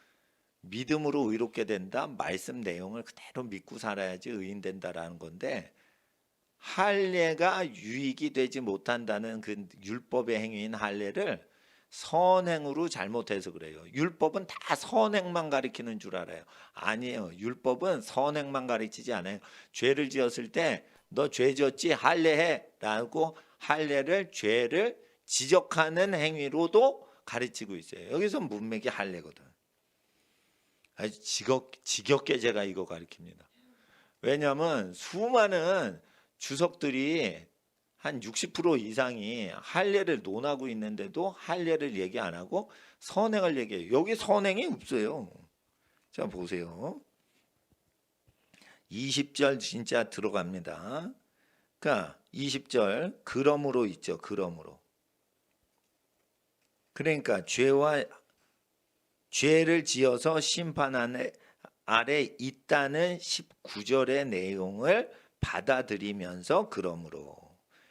믿음으로 의롭게 된다, 말씀 내용을 그대로 믿고 살아야지 의인 된다라는 건데, 할례가 유익이 되지 못한다는 그 율법의 행위인 할례를 선행으로 잘못해서 그래요. 율법은 다 선행만 가리키는 줄 알아요. 아니에요. 율법은 선행만 가리키지 않아요. 죄를 지었을 때 너 죄 졌지? 할례해 라고 할례를 죄를 지적하는 행위로도 가르치고 있어요. 여기서 문맥이 할례거든. 아주 지겹게 제가 이거 가르칩니다. 왜냐하면 수많은 주석들이 한 60% 이상이 할례를 논하고 있는데도 할례를 얘기 안 하고 선행을 얘기해요. 여기 선행이 없어요. 자 보세요. 20절 진짜 들어갑니다. 그러니까 20절 그러므로 있죠. 그러므로. 그러니까 죄를 지어서 심판 아래 있다는 19절의 내용을 받아들이면서 그러므로.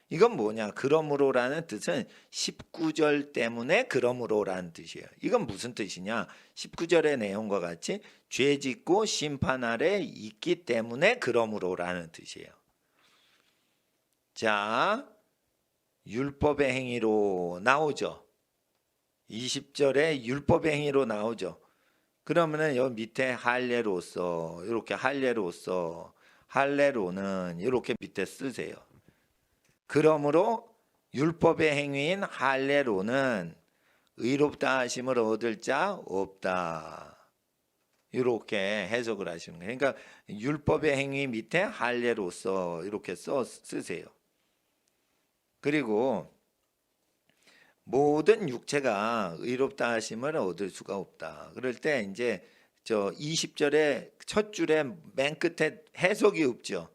이건 뭐냐? 그러므로라는 뜻은 19절 때문에 그러므로라는 뜻이에요. 이건 무슨 뜻이냐? 19절의 내용과 같이 죄 짓고 심판 아래 있기 때문에 그러므로라는 뜻이에요. 자, 율법의 행위로 나오죠. 20절에 율법의 행위로 나오죠. 그러면은 여기 밑에 할례로서 이렇게 할례로서 할례로는 이렇게 밑에 쓰세요. 그러므로 율법의 행위인 할례로는 의롭다 하심을 얻을 자 없다. 이렇게 해석을 하시는 거예요. 그러니까 율법의 행위 밑에 할례로서 이렇게 쓰세요. 그리고 모든 육체가 의롭다 하심을 얻을 수가 없다. 그럴 때 이제 저 20절의 첫 줄에 맨 끝에 해석이 없죠.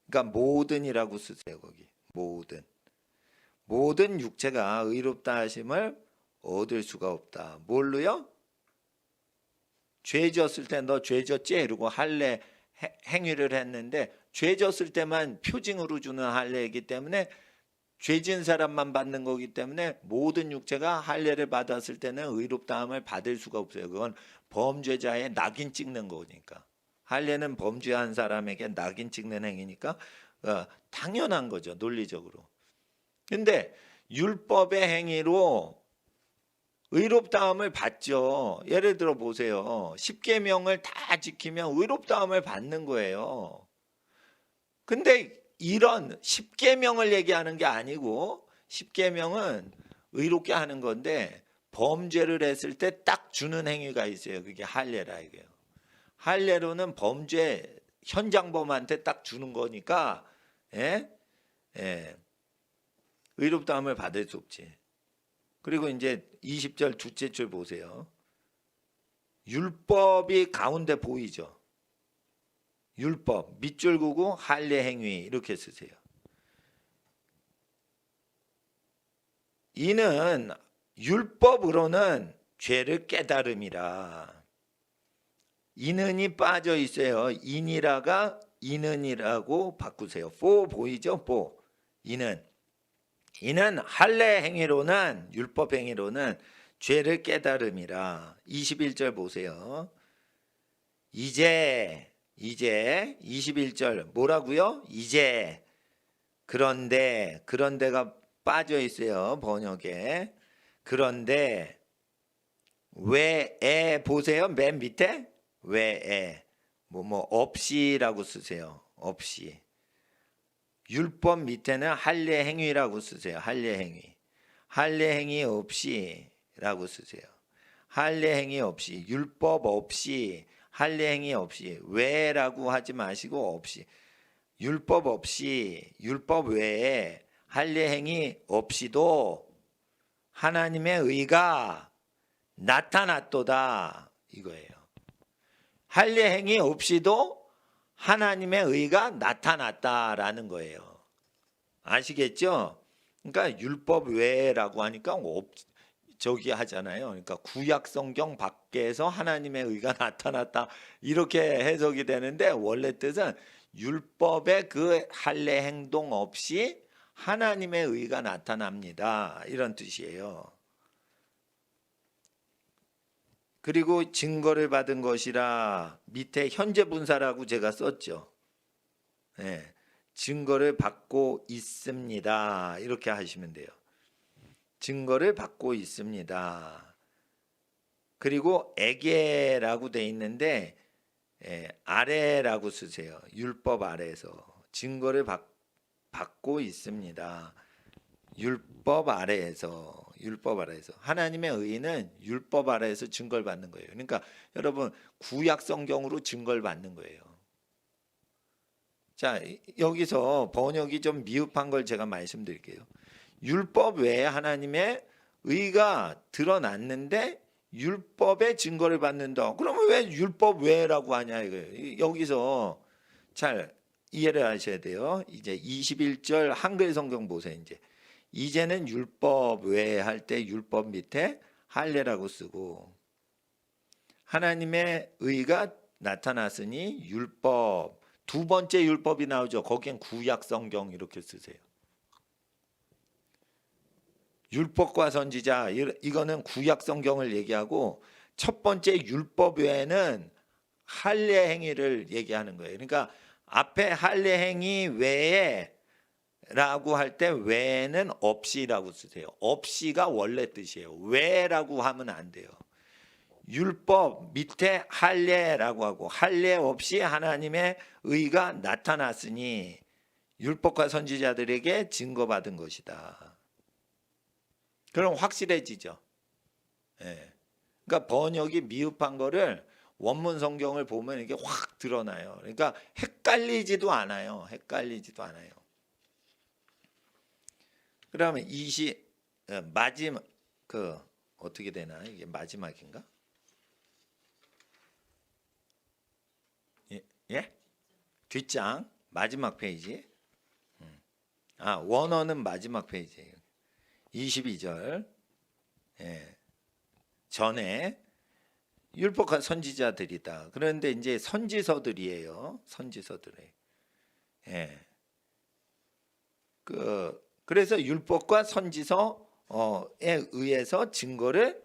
그러니까 모든이라고 쓰세요. 거기 모든 육체가 의롭다 하심을 얻을 수가 없다. 뭘로요? 죄 지었을 때 너 죄 졌지? 이러고 할례 행위를 했는데 죄 졌을 때만 표징으로 주는 할례이기 때문에 죄 지은 사람만 받는 거기 때문에 모든 육체가 할례를 받았을 때는 의롭다함을 받을 수가 없어요. 그건 범죄자의 낙인 찍는 거니까. 할례는 범죄한 사람에게 낙인 찍는 행위니까 당연한 거죠. 논리적으로. 근데 율법의 행위로 의롭다함을 받죠. 예를 들어 보세요. 십계명을 다 지키면 의롭다함을 받는 거예요. 근데 이런 십계명을 얘기하는 게 아니고 십계명은 의롭게 하는 건데 범죄를 했을 때 딱 주는 행위가 있어요. 그게 할례라 이게요. 할례로는 범죄 현장범한테 딱 주는 거니까 의롭다함을 받을 수 없지. 그리고 이제 20절 둘째 줄 보세요. 율법이 가운데 보이죠. 율법 밑줄 그고 할례 행위 이렇게 쓰세요. 이는 율법으로는 죄를 깨달음이라. 이는이 빠져 있어요. 인이라가 이는이라고 바꾸세요. for 보이죠? for. 이는 할례 행위로는 율법 행위로는 죄를 깨달음이라. 21절 보세요. 이제 21절 뭐라고요? 이제 그런데가 빠져 있어요. 번역에. 그런데 왜에 보세요. 맨 밑에 왜에 뭐 없이라고 쓰세요. 없이. 율법 밑에는 할례 행위라고 쓰세요. 할례 행위. 할례 행위 없이라고 쓰세요. 할례 행위 없이, 율법 없이, 할례 행위 없이, 왜라고 하지 마시고 없이. 율법 없이, 율법 외에 할례 행위 없이도 하나님의 의가 나타났도다 이거예요. 할례 행위 없이도 하나님의 의가 나타났다라는 거예요. 아시겠죠? 그러니까 율법 외라고 하니까 저기 하잖아요. 그러니까 구약 성경 밖에서 하나님의 의가 나타났다 이렇게 해석이 되는데 원래 뜻은 율법의 그 할례 행동 없이 하나님의 의가 나타납니다. 이런 뜻이에요. 그리고 증거를 받은 것이라 밑에 현재 분사라고 제가 썼죠. 네, 증거를 받고 있습니다. 이렇게 하시면 돼요. 증거를 받고 있습니다. 그리고 에게라고 돼 있는데 아래라고 쓰세요. 율법 아래에서 증거를 받고 있습니다. 율법 아래에서 하나님의 의는 율법 아래에서 증거를 받는 거예요. 그러니까 여러분 구약 성경으로 증거를 받는 거예요. 자, 여기서 번역이 좀 미흡한 걸 제가 말씀드릴게요. 율법 외에 하나님의 의가 드러났는데 율법의 증거를 받는다. 그러면 왜 율법 외라고 하냐 이거예요. 여기서 잘 이해를 하셔야 돼요. 이제 21절 한글 성경 보세요. 이제는 율법 외에 할 때 율법 밑에 할례라고 쓰고 하나님의 의가 나타났으니 율법 두 번째 율법이 나오죠. 거기엔 구약 성경 이렇게 쓰세요. 율법과 선지자 이거는 구약 성경을 얘기하고 첫 번째 율법 외에는 할례 행위를 얘기하는 거예요. 그러니까 앞에 할례 행위 외에 라고 할 때 외에는 없이라고 쓰세요. 없이가 원래 뜻이에요. 외라고 하면 안 돼요. 율법 밑에 할례라고 하고 할례 없이 하나님의 의가 나타났으니 율법과 선지자들에게 증거받은 것이다. 그럼 확실해지죠. 예. 그러니까 번역이 미흡한 거를 원문 성경을 보면 이게 확 드러나요. 그러니까 헷갈리지도 않아요. 그러면 마지막 어떻게 되나? 이게 마지막인가? 예? 뒷장 마지막 페이지. 원어는 마지막 페이지예요. 22절. 예. 전에 율법과 선지자들이다. 그런데 이제 선지서들이에요. 선지서들이. 예. 그래서 율법과 선지서에 의해서 증거를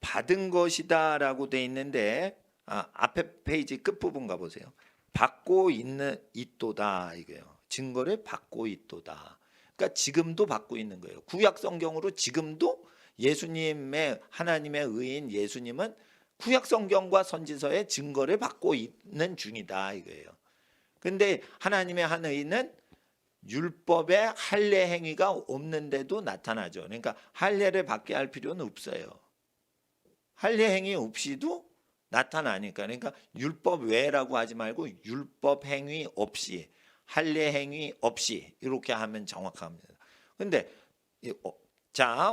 받은 것이다라고 돼 있는데 앞에 페이지 끝부분 가보세요. 받고 있도다 이거예요. 증거를 받고 있도다. 그러니까 지금도 받고 있는 거예요. 구약 성경으로 지금도 예수님의 하나님의 의인 예수님은 구약 성경과 선지서의 증거를 받고 있는 중이다 이거예요. 근데 하나님의 한 의인은 율법의 할례 행위가 없는데도 나타나죠. 그러니까 할례를 받게 할 필요는 없어요. 할례 행위 없이도 나타나니까. 그러니까 율법 외라고 하지 말고 율법 행위 없이 할례 행위 없이 이렇게 하면 정확합니다. 근데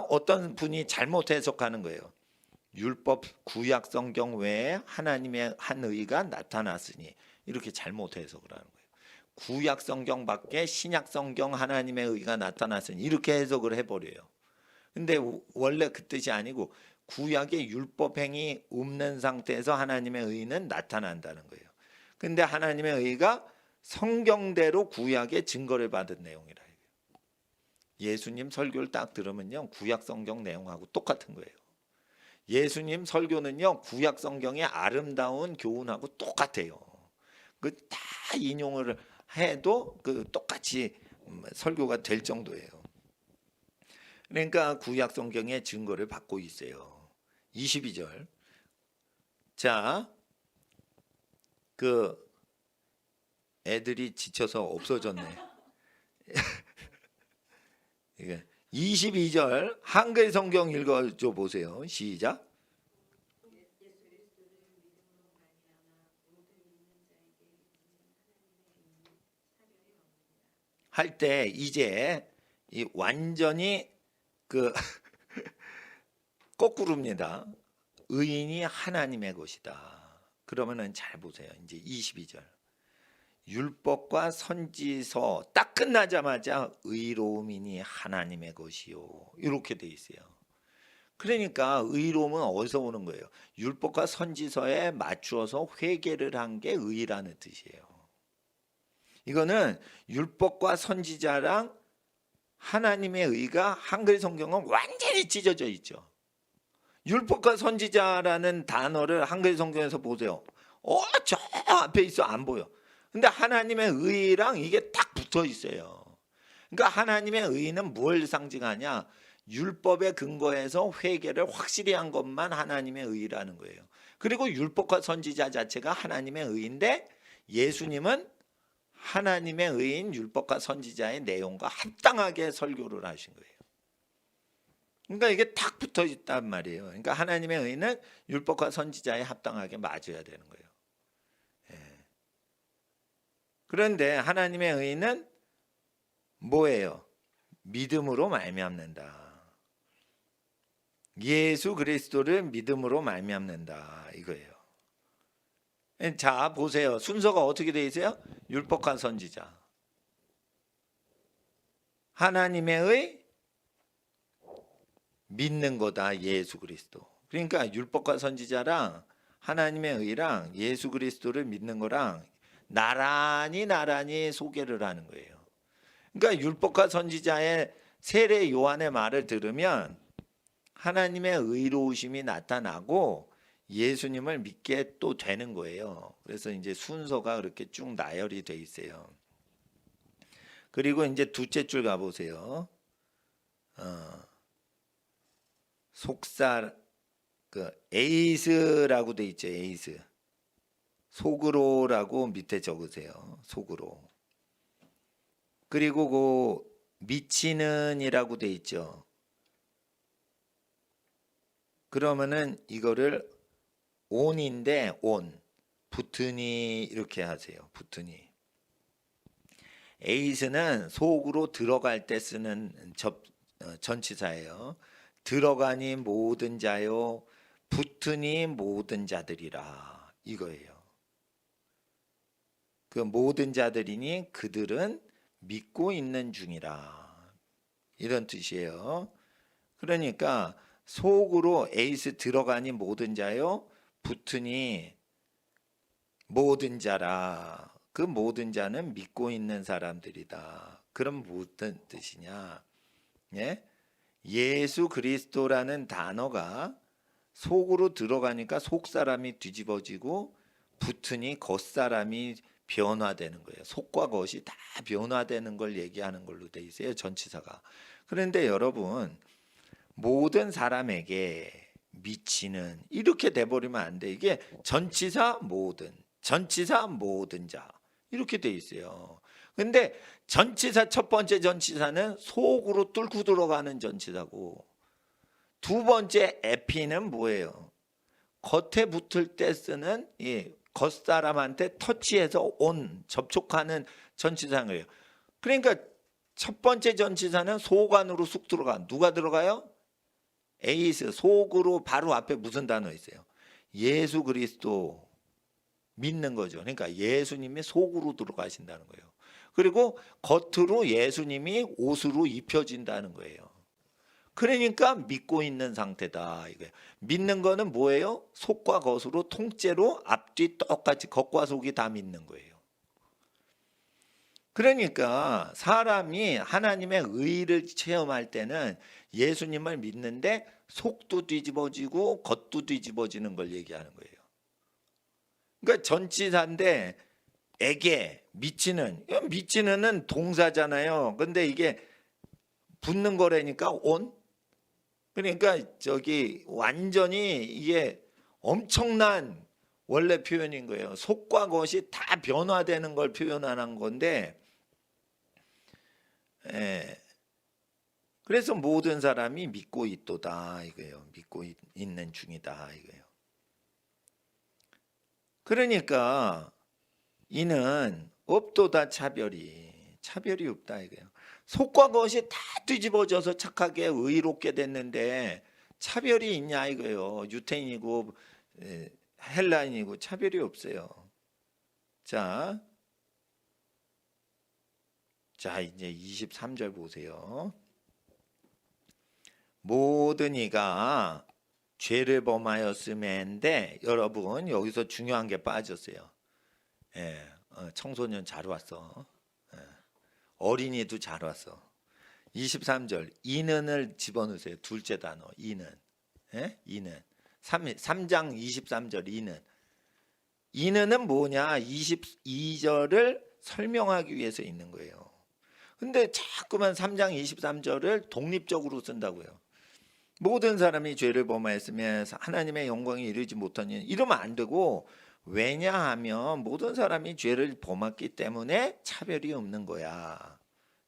어떤 분이 잘못 해석하는 거예요. 율법 구약 성경 외에 하나님의 한 의가 나타났으니 이렇게 잘못 해석을 하는 거예요. 구약 성경밖에 신약 성경 하나님의 의가 나타났으니 이렇게 해석을 해버려요. 근데 원래 그 뜻이 아니고 구약의 율법 행위 없는 상태에서 하나님의 의는 나타난다는 거예요. 근데 하나님의 의가 성경대로 구약의 증거를 받은 내용이라. 예수님 설교를 딱 들으면요 구약 성경 내용하고 똑같은 거예요. 예수님 설교는요 구약 성경의 아름다운 교훈하고 똑같아요. 그 다 인용을 해도 똑같이 설교가 될 정도예요. 그러니까 구약 성경의 증거를 받고 있어요. 22절. 자, 애들이 지쳐서 없어졌네. 22절 한글 성경 읽어줘 보세요. 시작. 할 때 이제 완전히 거꾸로입니다. 의인이 하나님의 것이다. 그러면은 잘 보세요. 이제 22절. 율법과 선지서 딱 끝나자마자 의로움이니 하나님의 것이요. 이렇게 돼 있어요. 그러니까 의로움은 어디서 오는 거예요? 율법과 선지서에 맞추어서 회개를 한 게 의라는 뜻이에요. 이거는 율법과 선지자랑 하나님의 의가 한글 성경은 완전히 찢어져 있죠. 율법과 선지자라는 단어를 한글 성경에서 보세요. 저 앞에 있어 안 보여. 근데 하나님의 의랑 이게 딱 붙어 있어요. 그러니까 하나님의 의는 뭘 상징하냐? 율법에 근거해서 회개를 확실히 한 것만 하나님의 의라는 거예요. 그리고 율법과 선지자 자체가 하나님의 의인데 예수님은 하나님의 의인 율법과 선지자의 내용과 합당하게 설교를 하신 거예요. 그러니까 이게 탁 붙어 있단 말이에요. 그러니까 하나님의 의인은 율법과 선지자에 합당하게 맞아야 되는 거예요. 예. 그런데 하나님의 의인은 뭐예요? 믿음으로 말미암는다. 예수 그리스도를 믿음으로 말미암는다 이거예요. 자 보세요. 순서가 어떻게 돼 있어요? 율법과 선지자. 하나님의 의 믿는 거다 예수 그리스도. 그러니까 율법과 선지자랑 하나님의 의랑 예수 그리스도를 믿는 거랑 나란히 소개를 하는 거예요. 그러니까 율법과 선지자의 세례 요한의 말을 들으면 하나님의 의로우심이 나타나고 예수님을 믿게 또 되는 거예요. 그래서 이제 순서가 그렇게 쭉 나열이 돼 있어요. 그리고 이제 둘째 줄 가보세요. 속살 그 에이스라고 돼 있죠. 에이스. 속으로라고 밑에 적으세요. 속으로. 그리고 그 미치는이라고 돼 있죠. 그러면은 이거를 온인데 온 붙으니 이렇게 하세요. 붙으니. 에이스는 속으로 들어갈 때 쓰는 전치사예요. 들어가니 모든 자요 붙으니 모든 자들이라 이거예요. 그 모든 자들이니 그들은 믿고 있는 중이라 이런 뜻이에요. 그러니까 속으로 에이스 들어가니 모든 자요 붙으니 모든 자라. 그 모든 자는 믿고 있는 사람들이다. 그럼 무슨 뜻이냐? 예? 예수 그리스도라는 단어가 속으로 들어가니까 속 사람이 뒤집어지고 붙으니 겉 사람이 변화되는 거예요. 속과 겉이 다 변화되는 걸 얘기하는 걸로 돼 있어요. 전치사가. 그런데 여러분 모든 사람에게 미치는 이렇게 돼버리면 안 돼. 이게 전치사 모든 자 이렇게 돼 있어요. 근데 전치사 첫 번째 전치사는 속으로 뚫고 들어가는 전치사고 두 번째 에피는 뭐예요? 겉에 붙을 때 쓰는 겉사람한테 터치해서 온 접촉하는 전치사예요. 그러니까 첫 번째 전치사는 속 안으로 쑥 들어가. 누가 들어가요? 에이스 속으로 바로 앞에 무슨 단어 있어요? 예수 그리스도 믿는 거죠. 그러니까 예수님이 속으로 들어가신다는 거예요. 그리고 겉으로 예수님이 옷으로 입혀진다는 거예요. 그러니까 믿고 있는 상태다 이거예요. 믿는 거는 뭐예요? 속과 겉으로 통째로 앞뒤 똑같이 겉과 속이 다 믿는 거예요. 그러니까 사람이 하나님의 의를 체험할 때는 예수님을 믿는데 속도 뒤집어지고 겉도 뒤집어지는 걸 얘기하는 거예요. 그러니까 전치사인데 에게 미치는은 동사잖아요. 근데 이게 붙는 거라니까 온. 그러니까 저기 완전히 이게 엄청난 원래 표현인 거예요. 속과 겉이 다 변화되는 걸 표현하는 건데 그래서 모든 사람이 믿고 있도다 이거예요. 믿고 있는 중이다 이거예요. 그러니까 이는 없도다 차별이 없다 이거예요. 속과 겉이 다 뒤집어져서 착하게 의롭게 됐는데 차별이 있냐 이거예요. 유태인이고 헬라인이고 차별이 없어요. 자 이제 23절 보세요. 모든 이가 죄를 범하였음에인데 여러분 여기서 중요한 게 빠졌어요. 청소년 잘 왔어. 어린이도 잘 왔어. 23절 이는을 집어넣으세요. 둘째 단어 이는. 이는 3장 23절 이는은 뭐냐? 22절을 설명하기 위해서 있는 거예요. 근데 자꾸만 3장 23절을 독립적으로 쓴다고요. 모든 사람이 죄를 범하였으며 하나님의 영광에 이르지 못하니 이러면 안 되고 왜냐하면 모든 사람이 죄를 범했기 때문에 차별이 없는 거야.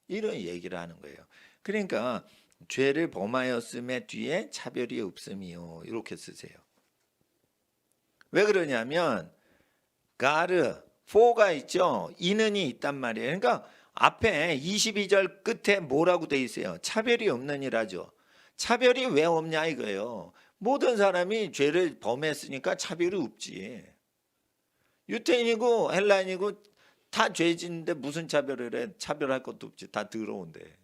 이런 얘기를 하는 거예요. 그러니까 죄를 범하였음에 뒤에 차별이 없음이요. 이렇게 쓰세요. 왜 그러냐면 가르, for가 있죠. 이는이 있단 말이에요. 그러니까 앞에 22절 끝에 뭐라고 돼 있어요? 차별이 없느니라죠. 차별이 왜 없냐 이거예요. 모든 사람이 죄를 범했으니까 차별이 없지. 유태인이고 헬라인이고 다 죄진데 무슨 차별을 해? 차별할 것도 없지. 다 더러운데.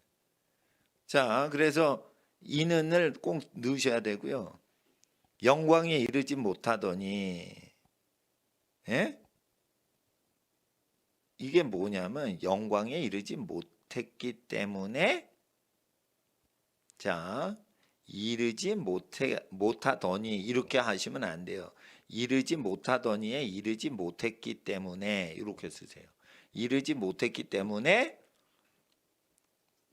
자, 그래서 이는을 꼭 넣으셔야 되고요. 영광에 이르지 못하더니, 예? 이게 뭐냐면 영광에 이르지 못했기 때문에, 자, 이르지 못하더니 이렇게 하시면 안 돼요. 이르지 못하더니에 이르지 못했기 때문에 이렇게 쓰세요. 이르지 못했기 때문에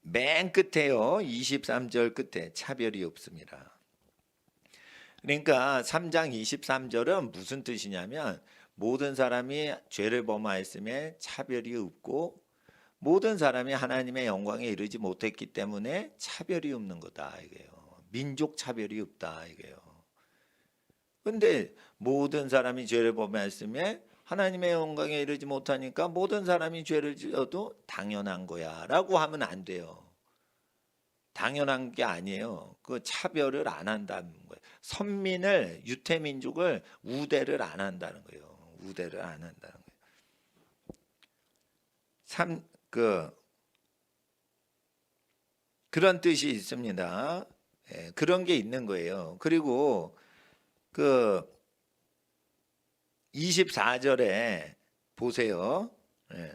맨 끝에요. 23절 끝에 차별이 없습니다. 그러니까 3장 23절은 무슨 뜻이냐면 모든 사람이 죄를 범하였음에 차별이 없고 모든 사람이 하나님의 영광에 이르지 못했기 때문에 차별이 없는 거다 이게요. 민족 차별이 없다 이게요. 근데 모든 사람이 죄를 범하였음에 하나님의 영광에 이르지 못하니까 모든 사람이 죄를 지어도 당연한 거야 라고 하면 안 돼요. 당연한 게 아니에요. 그 차별을 안 한다는 거예요. 선민을 유태민족을 우대를 안 한다는 거예요. 우대를 안 한다는 거예요. 그런 뜻이 있습니다. 예, 그런 게 있는 거예요. 그리고 그 24절에 보세요. 예.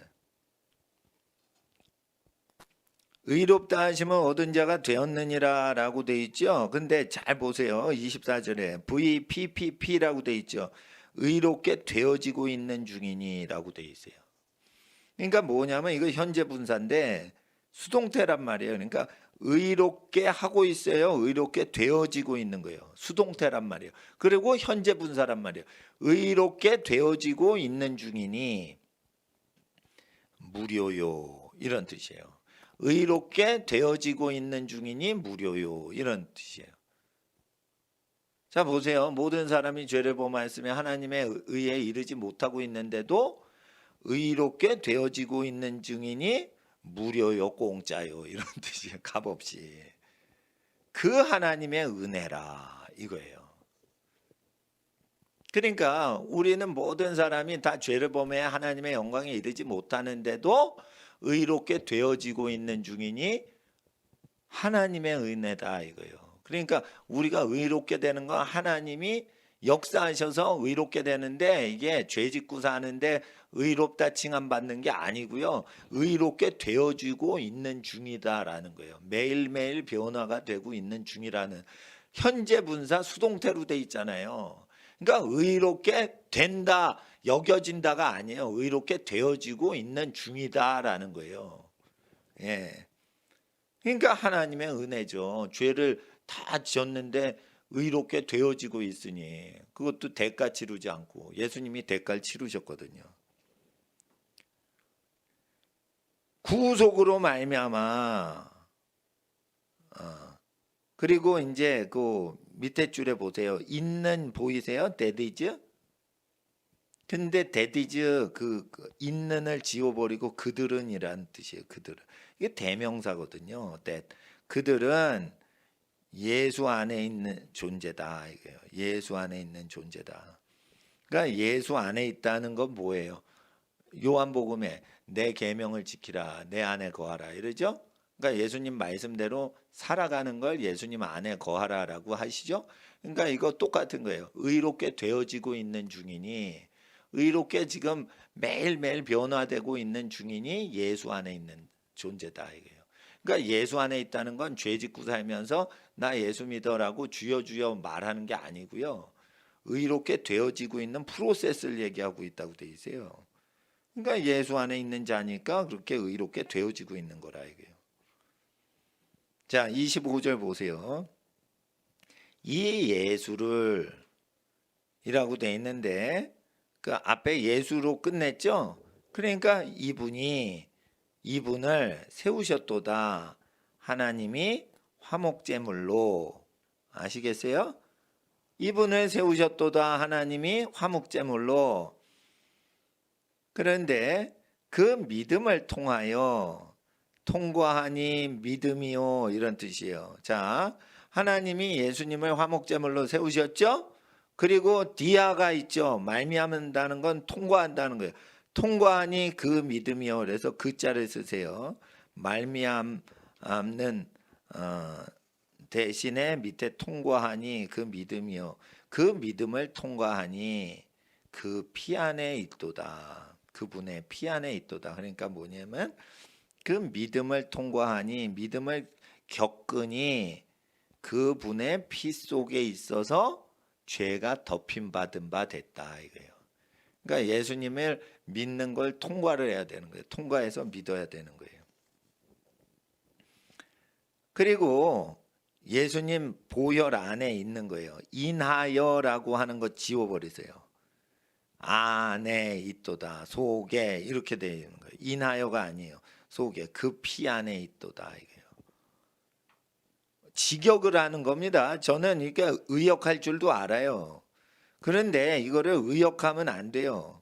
의롭다 하시면 얻은 자가 되었느니라 라고 돼 있죠. 근데 잘 보세요. 24절에 VPPP라고 돼 있죠. 의롭게 되어지고 있는 중이니 라고 돼 있어요. 그러니까 뭐냐면 이거 현재 분사인데 수동태란 말이에요. 그러니까 의롭게 하고 있어요. 의롭게 되어지고 있는 거예요. 수동태란 말이에요. 그리고 현재 분사란 말이에요. 의롭게 되어지고 있는 중이니 무료요. 이런 뜻이에요. 의롭게 되어지고 있는 중이니 무료요. 이런 뜻이에요. 자 보세요. 모든 사람이 죄를 범하였으며 하나님의 의에 이르지 못하고 있는데도 의롭게 되어지고 있는 중이니 무료요 공짜요 이런 뜻이에요. 값없이. 그 하나님의 은혜라 이거예요. 그러니까 우리는 모든 사람이 다 죄를 범해 하나님의 영광에 이르지 못하는데도 의롭게 되어지고 있는 중이니 하나님의 은혜다 이거예요. 그러니까 우리가 의롭게 되는 건 하나님이 역사하셔서 의롭게 되는데 이게 죄 짓고 사는데 의롭다 칭함 받는 게 아니고요. 의롭게 되어지고 있는 중이다라는 거예요. 매일매일 변화가 되고 있는 중이라는 현재 분사 수동태로 돼 있잖아요. 그러니까 의롭게 된다, 여겨진다가 아니에요. 의롭게 되어지고 있는 중이다라는 거예요. 예. 그러니까 하나님의 은혜죠. 죄를 다 지었는데 의롭게 되어지고 있으니 그것도 대가 치르지 않고 예수님이 대가를 치르셨거든요. 구속으로 말미암아. 그리고 이제 그 밑에 줄에 보세요. 있는 보이세요? 데디즈? 근데 데디즈 그 있는을 지워버리고 그들은이라는 뜻이에요. 그들은 이게 대명사거든요. 그들은 예수 안에 있는 존재다 이거예요. 예수 안에 있는 존재다. 그러니까 예수 안에 있다는 건 뭐예요? 요한복음에 내 계명을 지키라, 내 안에 거하라 이러죠. 그러니까 예수님 말씀대로 살아가는 걸 예수님 안에 거하라라고 하시죠. 그러니까 이거 똑같은 거예요. 의롭게 되어지고 있는 중이니 의롭게 지금 매일매일 변화되고 있는 중이니 예수 안에 있는 존재다 이거예요. 그러니까 예수 안에 있다는 건 죄 짓고 살면서 나 예수 믿어라고 주여 주여 말하는 게 아니고요. 의롭게 되어지고 있는 프로세스를 얘기하고 있다고 돼 있어요. 그러니까 예수 안에 있는 자니까 그렇게 의롭게 되어지고 있는 거라 이거예요. 자, 25절 보세요. 이 예수를 이라고 돼 있는데 그 앞에 예수로 끝냈죠. 그러니까 이분을 세우셨도다. 하나님이 화목제물로 아시겠어요? 이분을 세우셨도다. 하나님이 화목제물로. 그런데 그 믿음을 통하여 통과하니 믿음이요 이런 뜻이에요. 자, 하나님이 예수님을 화목제물로 세우셨죠? 그리고 디아가 있죠. 말미암는다는 건 통과한다는 거예요. 통과하니 그 믿음이요. 그래서 그 자를 쓰세요. 말미암는 대신에 밑에 통과하니 그 믿음이요. 그 믿음을 통과하니 그 피 안에 있도다. 그분의 피 안에 있도다. 그러니까 뭐냐면 그 믿음을 통과하니 믿음을 겪으니 그분의 피 속에 있어서 죄가 덮임 받은 바 됐다 이거예요. 그러니까 예수님을 믿는 걸 통과를 해야 되는 거예요. 통과해서 믿어야 되는 거예요. 그리고 예수님 보혈 안에 있는 거예요. 인하여라고 하는 거 지워버리세요. 안에 있도다. 속에 이렇게 되어 있는 거예요. 인하여가 아니에요. 속에 그 피 안에 있도다 이거예요. 직역을 하는 겁니다. 저는 이게 의역할 줄도 알아요. 그런데 이거를 의역하면 안 돼요.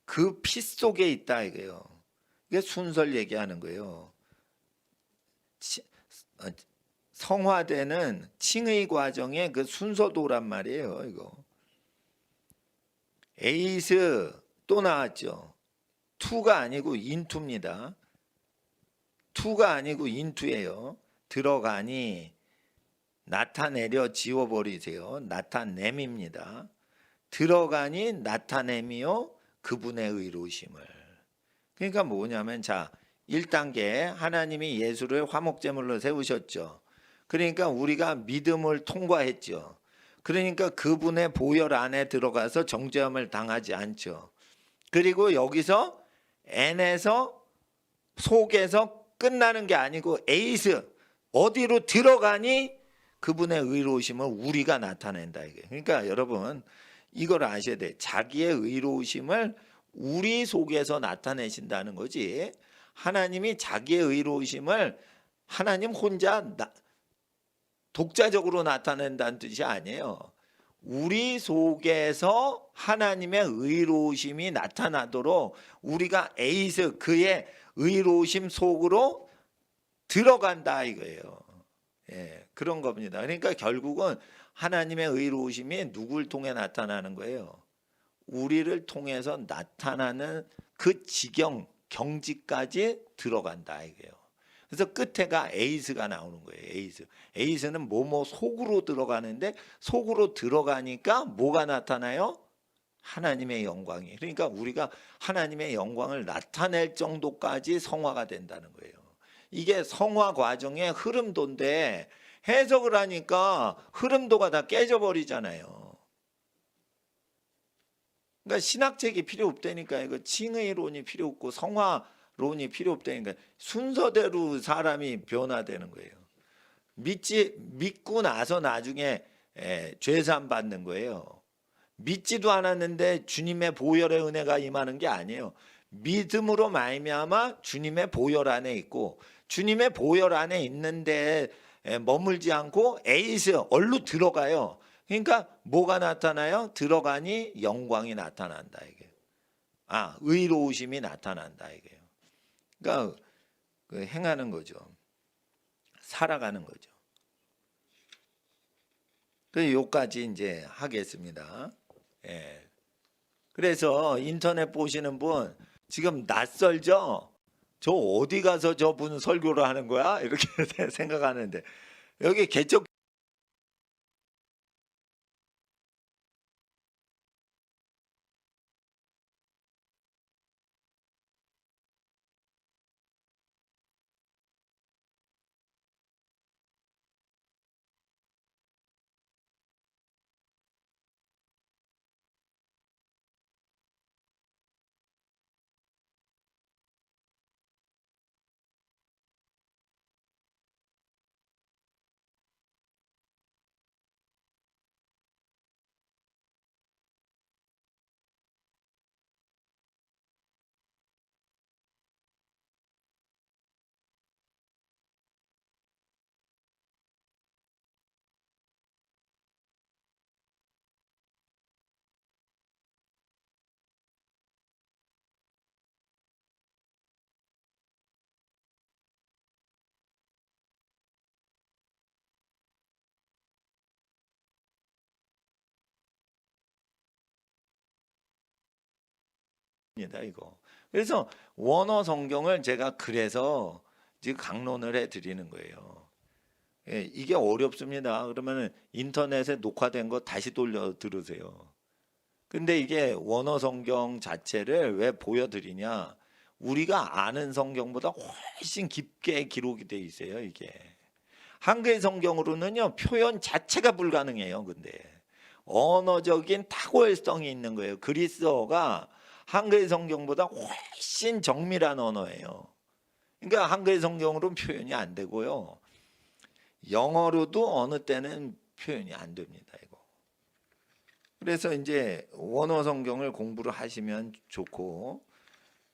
그 피 속에 있다 이거예요. 이게 순서를 얘기하는 거예요. 성화되는 칭의 과정의 그 순서도란 말이에요. 이거. 에이스 또 나왔죠. 투가 아니고 인투입니다. 투가 아니고 인투예요. 들어가니 나타내려 지워버리세요. 나타냄입니다. 들어가니 나타냄이요. 그분의 의로우심을. 그러니까 뭐냐면 자 1단계 하나님이 예수를 화목제물로 세우셨죠. 그러니까 우리가 믿음을 통과했죠. 그러니까 그분의 보혈 안에 들어가서 정죄함을 당하지 않죠. 그리고 여기서 N에서 속에서 끝나는 게 아니고 에이스 어디로 들어가니 그분의 의로우심을 우리가 나타낸다 이게. 그러니까 여러분 이걸 아셔야 돼. 자기의 의로우심을 우리 속에서 나타내신다는 거지. 하나님이 자기의 의로우심을 하나님 혼자 독자적으로 나타낸다는 뜻이 아니에요. 우리 속에서 하나님의 의로우심이 나타나도록 우리가 에이스 그의 의로우심 속으로 들어간다 이거예요. 예, 그런 겁니다. 그러니까 결국은 하나님의 의로우심이 누굴 통해 나타나는 거예요? 우리를 통해서 나타나는 그 지경, 경지까지 들어간다 이거예요. 그래서 끝에가 에이스가 나오는 거예요. 에이스. 에이스는 뭐뭐 속으로 들어가는데 속으로 들어가니까 뭐가 나타나요? 하나님의 영광이. 그러니까 우리가 하나님의 영광을 나타낼 정도까지 성화가 된다는 거예요. 이게 성화 과정의 흐름도인데 해석을 하니까 흐름도가 다 깨져버리잖아요. 그러니까 신학책이 필요 없다니까. 이거 칭의론이 필요 없고 성화론이 필요 없다니까. 순서대로 사람이 변화되는 거예요. 믿고 나서 나중에 죄산 받는 거예요. 믿지도 않았는데 주님의 보혈의 은혜가 임하는 게 아니에요. 믿음으로 말미암아 주님의 보혈 안에 있고 주님의 보혈 안에 있는데 머물지 않고 에이스 얼로 들어가요. 그러니까 뭐가 나타나요? 들어가니 영광이 나타난다 이게. 의로우심이 나타난다 이게요. 그러니까 그 행하는 거죠. 살아가는 거죠. 그 요까지 이제 하겠습니다. 예. 그래서 인터넷 보시는 분 지금 낯설죠? 저 어디 가서 저분 설교를 하는 거야? 이렇게 생각하는데 여기 개척 어렵습니다, 이거. 그래서 원어 성경을 제가 그래서 지금 강론을 해 드리는 거예요. 예, 이게 어렵습니다. 그러면 인터넷에 녹화된 거 다시 돌려 들으세요. 근데 이게 원어 성경 자체를 왜 보여드리냐? 우리가 아는 성경보다 훨씬 깊게 기록이 돼 있어요, 이게. 한글 성경으로는요, 표현 자체가 불가능해요, 근데. 언어적인 탁월성이 있는 거예요. 그리스어가 한글 성경보다 훨씬 정밀한 언어예요. 그러니까 한글 성경으로는 표현이 안 되고요. 영어로도 어느 때는 표현이 안 됩니다, 이거. 그래서 이제 원어 성경을 공부를 하시면 좋고,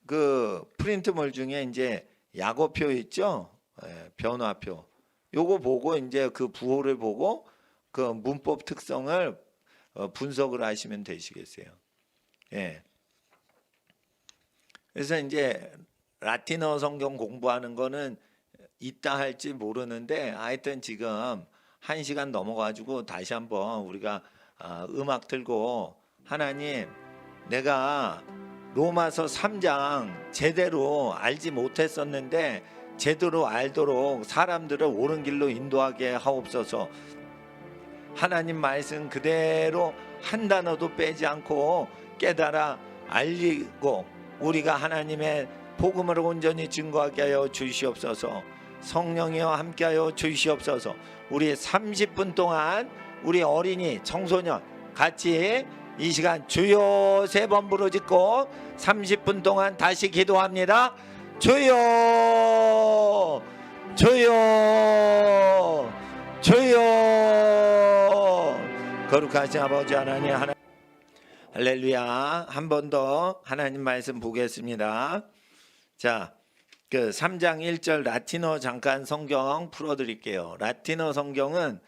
그 프린트물 중에 이제 약어표 있죠? 예, 변화표. 요거 보고 이제 그 부호를 보고 그 문법 특성을 분석을 하시면 되시겠어요. 예. 그래서 이제 라틴어 성경 공부하는 거는 이따 할지 모르는데 하여튼 지금 1시간 넘어가지고 다시 한번 우리가 음악 틀고 하나님 내가 로마서 3장 제대로 알지 못했었는데 제대로 알도록 사람들을 옳은 길로 인도하게 하옵소서. 하나님 말씀 그대로 한 단어도 빼지 않고 깨달아 알리고 우리가 하나님의 복음을 온전히 증거하게 하여 주시옵소서. 성령이여 함께하여 주시옵소서. 우리 30분 동안 우리 어린이 청소년 같이 이 시간 주여 3번 부르짖고 30분 동안 다시 기도합니다. 주여 주여 주여. 거룩하신 아버지 하나님, 할렐루야. 한 번 더 하나님 말씀 보겠습니다. 자, 그 3장 1절 라틴어 잠깐 성경 풀어드릴게요. 라틴어 성경은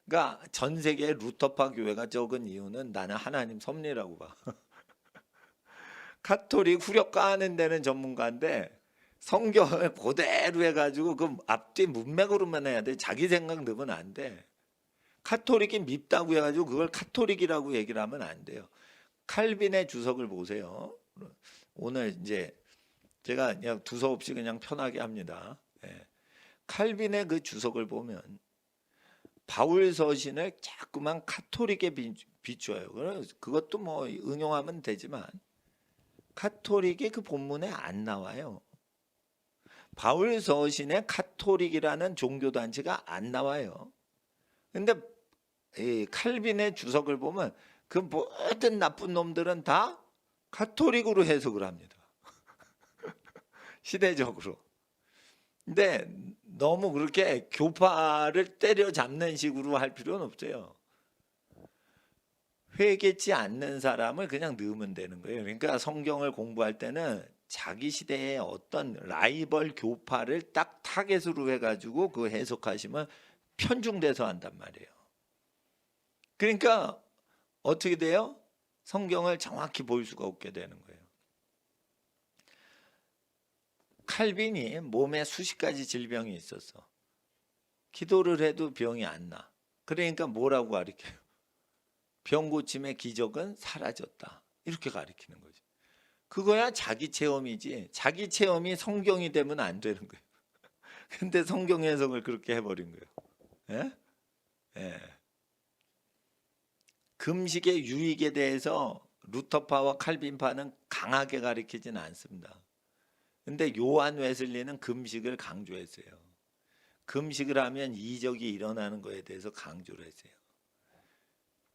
그러니까 전 세계 루터파 교회가 적은 이유는 나는 하나님 섭리라고 봐. 카톨릭 후력 까는 데는 전문가인데 성경을 그대로 해가지고 그 앞뒤 문맥으로만 해야 돼. 자기 생각 넣으면 안 돼. 카톨릭이 밉다고 해가지고 그걸 카톨릭이라고 얘기를 하면 안 돼요. 칼빈의 주석을 보세요. 오늘 이제 제가 그냥 두서없이 그냥 편하게 합니다. 예. 칼빈의 그 주석을 보면 바울 서신을 자꾸만 카톨릭에 비추어요. 그것도 뭐 응용하면 되지만 카톨릭이 그 본문에 안 나와요. 바울 서신에 카톨릭이라는 종교 단체가 안 나와요. 근데 이 칼빈의 주석을 보면 그 모든 나쁜 놈들은 다 카톨릭으로 해석을 합니다. 시대적으로. 근데 너무 그렇게 교파를 때려잡는 식으로 할 필요는 없어요. 회개치 않는 사람을 그냥 넣으면 되는 거예요. 그러니까 성경을 공부할 때는 자기 시대의 어떤 라이벌 교파를 딱 타겟으로 해가지고 그 해석하시면 편중돼서 한단 말이에요. 그러니까 어떻게 돼요? 성경을 정확히 볼 수가 없게 되는 거예요. 칼빈이 몸에 수십 가지 질병이 있었어. 기도를 해도 병이 안 나. 그러니까 뭐라고 가르쳐요? 병 고침의 기적은 사라졌다. 이렇게 가르치는 거지. 그거야 자기 체험이지. 자기 체험이 성경이 되면 안 되는 거예요. 근데 성경 해석을 그렇게 해버린 거예요. 예? 예. 금식의 유익에 대해서 루터파와 칼빈파는 강하게 가르치지는 않습니다. 근데 요한 웨슬리는 금식을 강조했어요. 금식을 하면 이적이 일어나는 것에 대해서 강조를 했어요.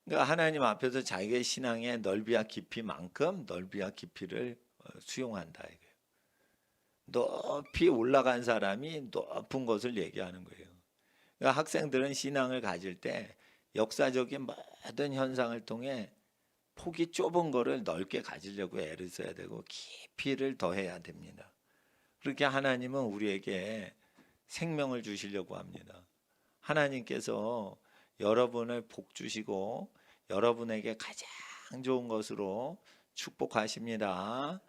그러니까 하나님 앞에서 자기의 신앙의 넓이와 깊이만큼 넓이와 깊이를 수용한다 이거예요. 높이 올라간 사람이 높은 것을 얘기하는 거예요. 그러니까 학생들은 신앙을 가질 때 역사적인 모든 현상을 통해 폭이 좁은 거를 넓게 가지려고 애를 써야 되고 깊이를 더해야 됩니다. 그렇게 하나님은 우리에게 생명을 주시려고 합니다. 하나님께서 여러분을 복 주시고 여러분에게 가장 좋은 것으로 축복하십니다.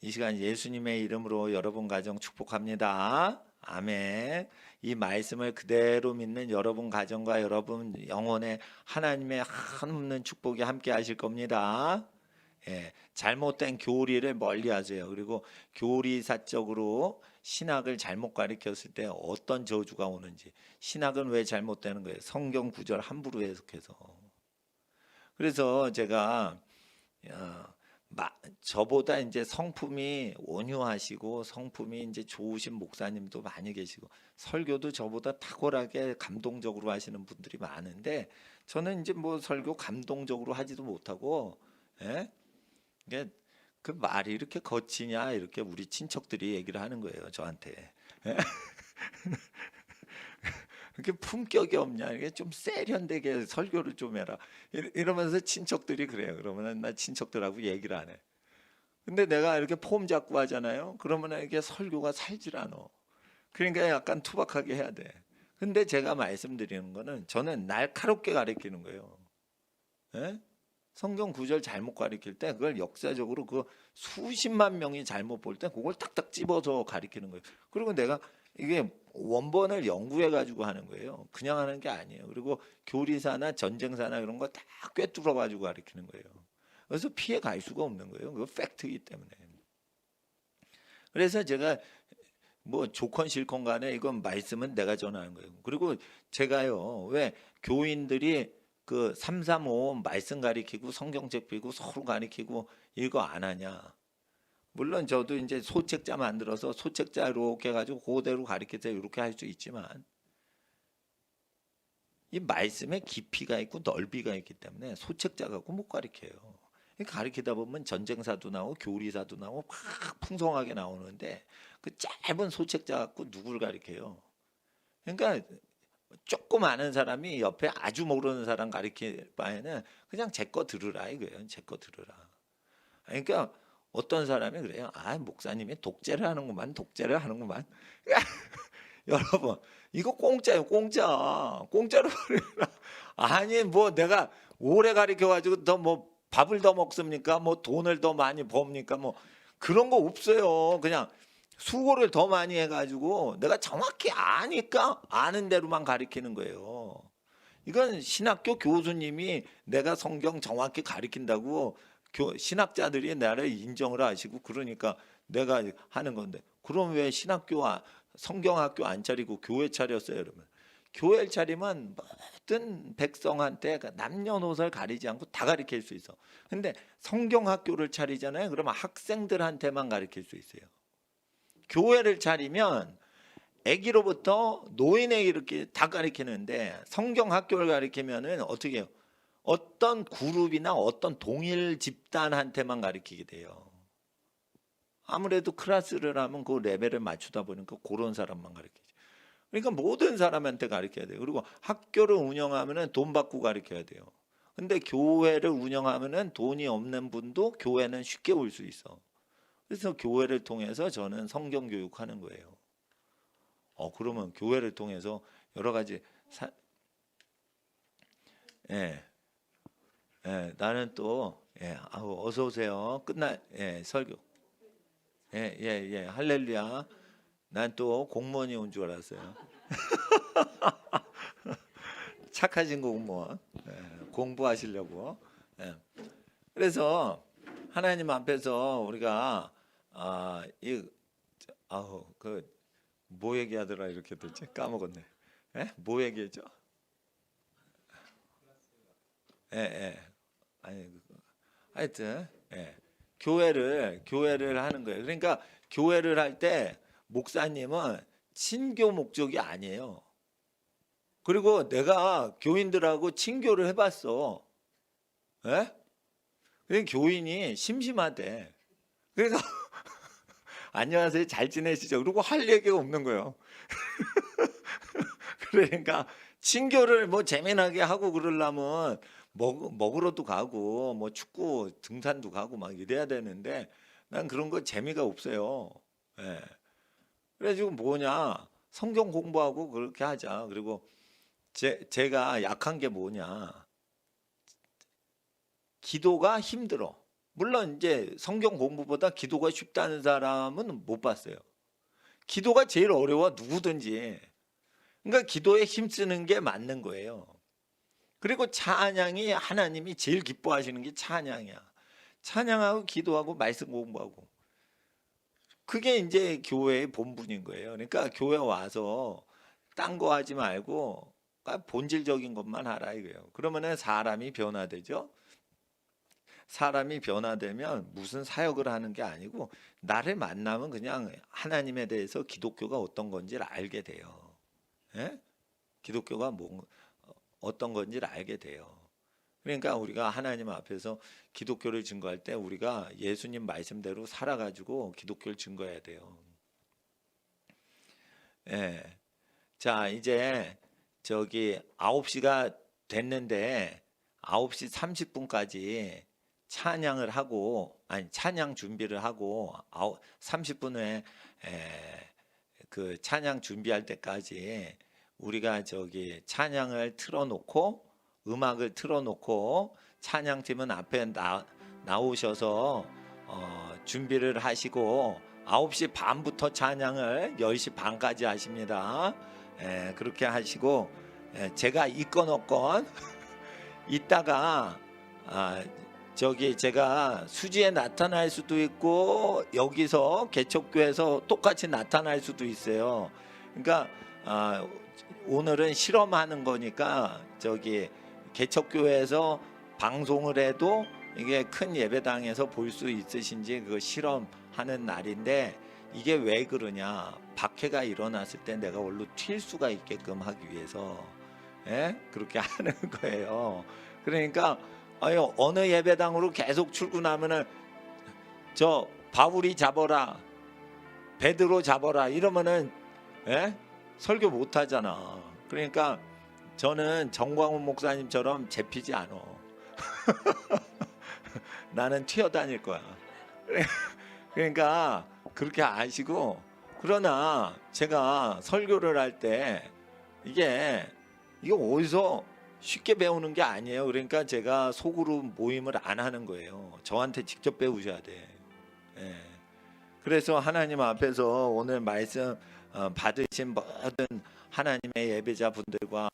이 시간 예수님의 이름으로 여러분 가정 축복합니다. 아멘. 이 말씀을 그대로 믿는 여러분 가정과 여러분 영혼에 하나님의 한없는 축복이 함께 하실 겁니다. 예, 잘못된 교리를 멀리하세요. 그리고 교리사적으로 신학을 잘못 가르쳤을 때 어떤 저주가 오는지, 신학은 왜 잘못되는 거예요? 성경 구절 함부로 해석해서. 그래서 제가 저보다 이제 성품이 온유하시고 성품이 이제 좋으신 목사님도 많이 계시고 설교도 저보다 탁월하게 감동적으로 하시는 분들이 많은데 저는 이제 뭐 설교 감동적으로 하지도 못하고, 예? 그 말이 이렇게 거치냐 이렇게 우리 친척들이 얘기를 하는 거예요 저한테. 이렇게 품격이 없냐, 이게 좀 세련되게 설교를 좀 해라 이러면서 친척들이 그래요. 그러면 나 친척들하고 얘기를 안 해. 근데 내가 이렇게 폼 잡고 하잖아요. 그러면 이게 설교가 살질 않아. 그러니까 약간 투박하게 해야 돼. 근데 제가 말씀드리는 거는 저는 날카롭게 가르치는 거예요. 예? 성경 구절 잘못 가르칠 때 그걸 역사적으로 그 수십만 명이 잘못 볼 때 그걸 딱딱 집어서 가르치는 거예요. 그리고 내가 이게 원본을 연구해 가지고 하는 거예요. 그냥 하는 게 아니에요. 그리고 교리사나 전쟁사나 이런 거 다 꿰뚫어 가지고 가르치는 거예요. 그래서 피해 갈 수가 없는 거예요. 그거 팩트이기 때문에. 그래서 제가 뭐 좋건 싫건 간에 이건 말씀은 내가 전하는 거예요. 그리고 제가요, 왜 교인들이 그 335 말씀 가리키고 성경책 비고 서로 가리키고 이거 안 하냐? 물론 저도 이제 소책자 만들어서 소책자 이렇게 해가지고 그대로 가리키세요 이렇게 할 수 있지만 이 말씀에 깊이가 있고 넓이가 있기 때문에 소책자 갖고 못 가리켜요. 가리키다 보면 전쟁사도 나오고 교리사도 나오고 막 풍성하게 나오는데 그 짧은 소책자 갖고 누구를 가리켜요? 그러니까 조금 아는 사람이 옆에 아주 모르는 사람 가르칠 바에는 그냥 제 거 들으라 이거예요. 제 거 들으라. 그러니까 어떤 사람이 그래요. 아, 목사님이 독재를 하는구만. 독재를 하는구만. 여러분, 이거 공짜예요, 공짜. 공짜로 아니 뭐 내가 오래 가르쳐 가지고 더 뭐 밥을 더 먹습니까? 뭐 돈을 더 많이 법니까? 뭐 그런 거 없어요. 그냥 수고를 더 많이 해가지고 내가 정확히 아니까 아는 대로만 가르치는 거예요. 이건 신학교 교수님이 내가 성경 정확히 가르친다고 신학자들이 나를 인정을 하시고 그러니까 내가 하는 건데 그럼 왜 성경학교 안 차리고 교회 차렸어요? 여러분 교회를 차리면 모든 백성한테 남녀노소를 가리지 않고 다 가르칠 수 있어. 근데 성경학교를 차리잖아요. 그러면 학생들한테만 가르칠 수 있어요. 교회를 차리면 아기로부터 노인에 이렇게 다 가르치는데 성경학교를 가르치면은 어떻게 해요? 어떤 그룹이나 어떤 동일 집단한테만 가르치게 돼요. 아무래도 클래스를 하면 그 레벨을 맞추다 보니까 그런 사람만 가르치죠. 그러니까 모든 사람한테 가르쳐야 돼요. 그리고 학교를 운영하면은 돈 받고 가르쳐야 돼요. 근데 교회를 운영하면은 돈이 없는 분도 교회는 쉽게 올 수 있어. 그래서 교회를 통해서 저는 성경 교육하는 거예요. 그러면 교회를 통해서 여러 가지 예, 나는 또 어서 오세요. 설교. 할렐루야. 난 또 공무원이 온 줄 알았어요. 착하신 공무원. 공부하시려고. 그래서 하나님 앞에서 우리가 뭐 얘기하더라 이렇게 됐지? 까먹었네. 뭐 얘기했죠? 아니 하여튼 교회를 하는 거예요. 그러니까 교회를 할 때 목사님은 친교 목적이 아니에요. 그리고 내가 교인들하고 친교를 해봤어. 그러니까 교인이 심심하대. 그래서 안녕하세요, 잘 지내시죠? 그리고 할 얘기가 없는 거예요. 그러니까 친교를 뭐 재미나게 하고 그러려면 먹으러도 가고 뭐 축구 등산도 가고 막 이래야 되는데 난 그런 거 재미가 없어요. 그래가지고 뭐냐 성경 공부하고 그렇게 하자. 그리고 제가 약한 게 뭐냐 기도가 힘들어. 물론 이제 성경 공부보다 기도가 쉽다는 사람은 못 봤어요. 기도가 제일 어려워 누구든지. 그러니까 기도에 힘쓰는 게 맞는 거예요. 그리고 찬양이 하나님이 제일 기뻐하시는 게 찬양이야. 찬양하고 기도하고 말씀 공부하고. 그게 이제 교회의 본분인 거예요. 그러니까 교회 와서 딴 거 하지 말고 본질적인 것만 하라 이거예요. 그러면은 사람이 변화되죠. 사람이 변화되면 무슨 사역을 하는 게 아니고 나를 만나면 그냥 하나님에 대해서 기독교가 어떤 건지를 알게 돼요. 기독교가 어떤 건지를 알게 돼요. 그러니까 우리가 하나님 앞에서 기독교를 증거할 때 우리가 예수님 말씀대로 살아가지고 기독교를 증거해야 돼요. 자, 이제 9시가 됐는데 9시 30분까지 찬양 준비를 하고 30분 후에 그 찬양 준비할 때까지 우리가 찬양을 틀어놓고 음악을 틀어놓고 찬양팀은 앞에 나오셔서 준비를 하시고 9시 반부터 찬양을 10시 반까지 하십니다. 그렇게 하시고 제가 있건 없건 이따가 제가 수지에 나타날 수도 있고 여기서 개척교회에서 똑같이 나타날 수도 있어요. 그러니까 오늘은 실험하는 거니까 개척교회에서 방송을 해도 이게 큰 예배당에서 볼 수 있으신지 그거 실험하는 날인데 이게 왜 그러냐 박해가 일어났을 때 내가 얼른 튈 수가 있게끔 하기 위해서 그렇게 하는 거예요. 그러니까 어느 예배당으로 계속 출근하면은 저 바울이 잡아라 베드로 잡아라 이러면은 설교 못 하잖아. 그러니까 저는 정광훈 목사님처럼 잡히지 않아. 나는 튀어다닐 거야. 그러니까 그렇게 아시고 그러나 제가 설교를 할 때 이게 어디서 쉽게 배우는 게 아니에요. 그러니까 제가 소그룹 모임을 안 하는 거예요. 저한테 직접 배우셔야 돼. 예. 그래서 하나님 앞에서 오늘 말씀 받으신 모든 하나님의 예배자분들과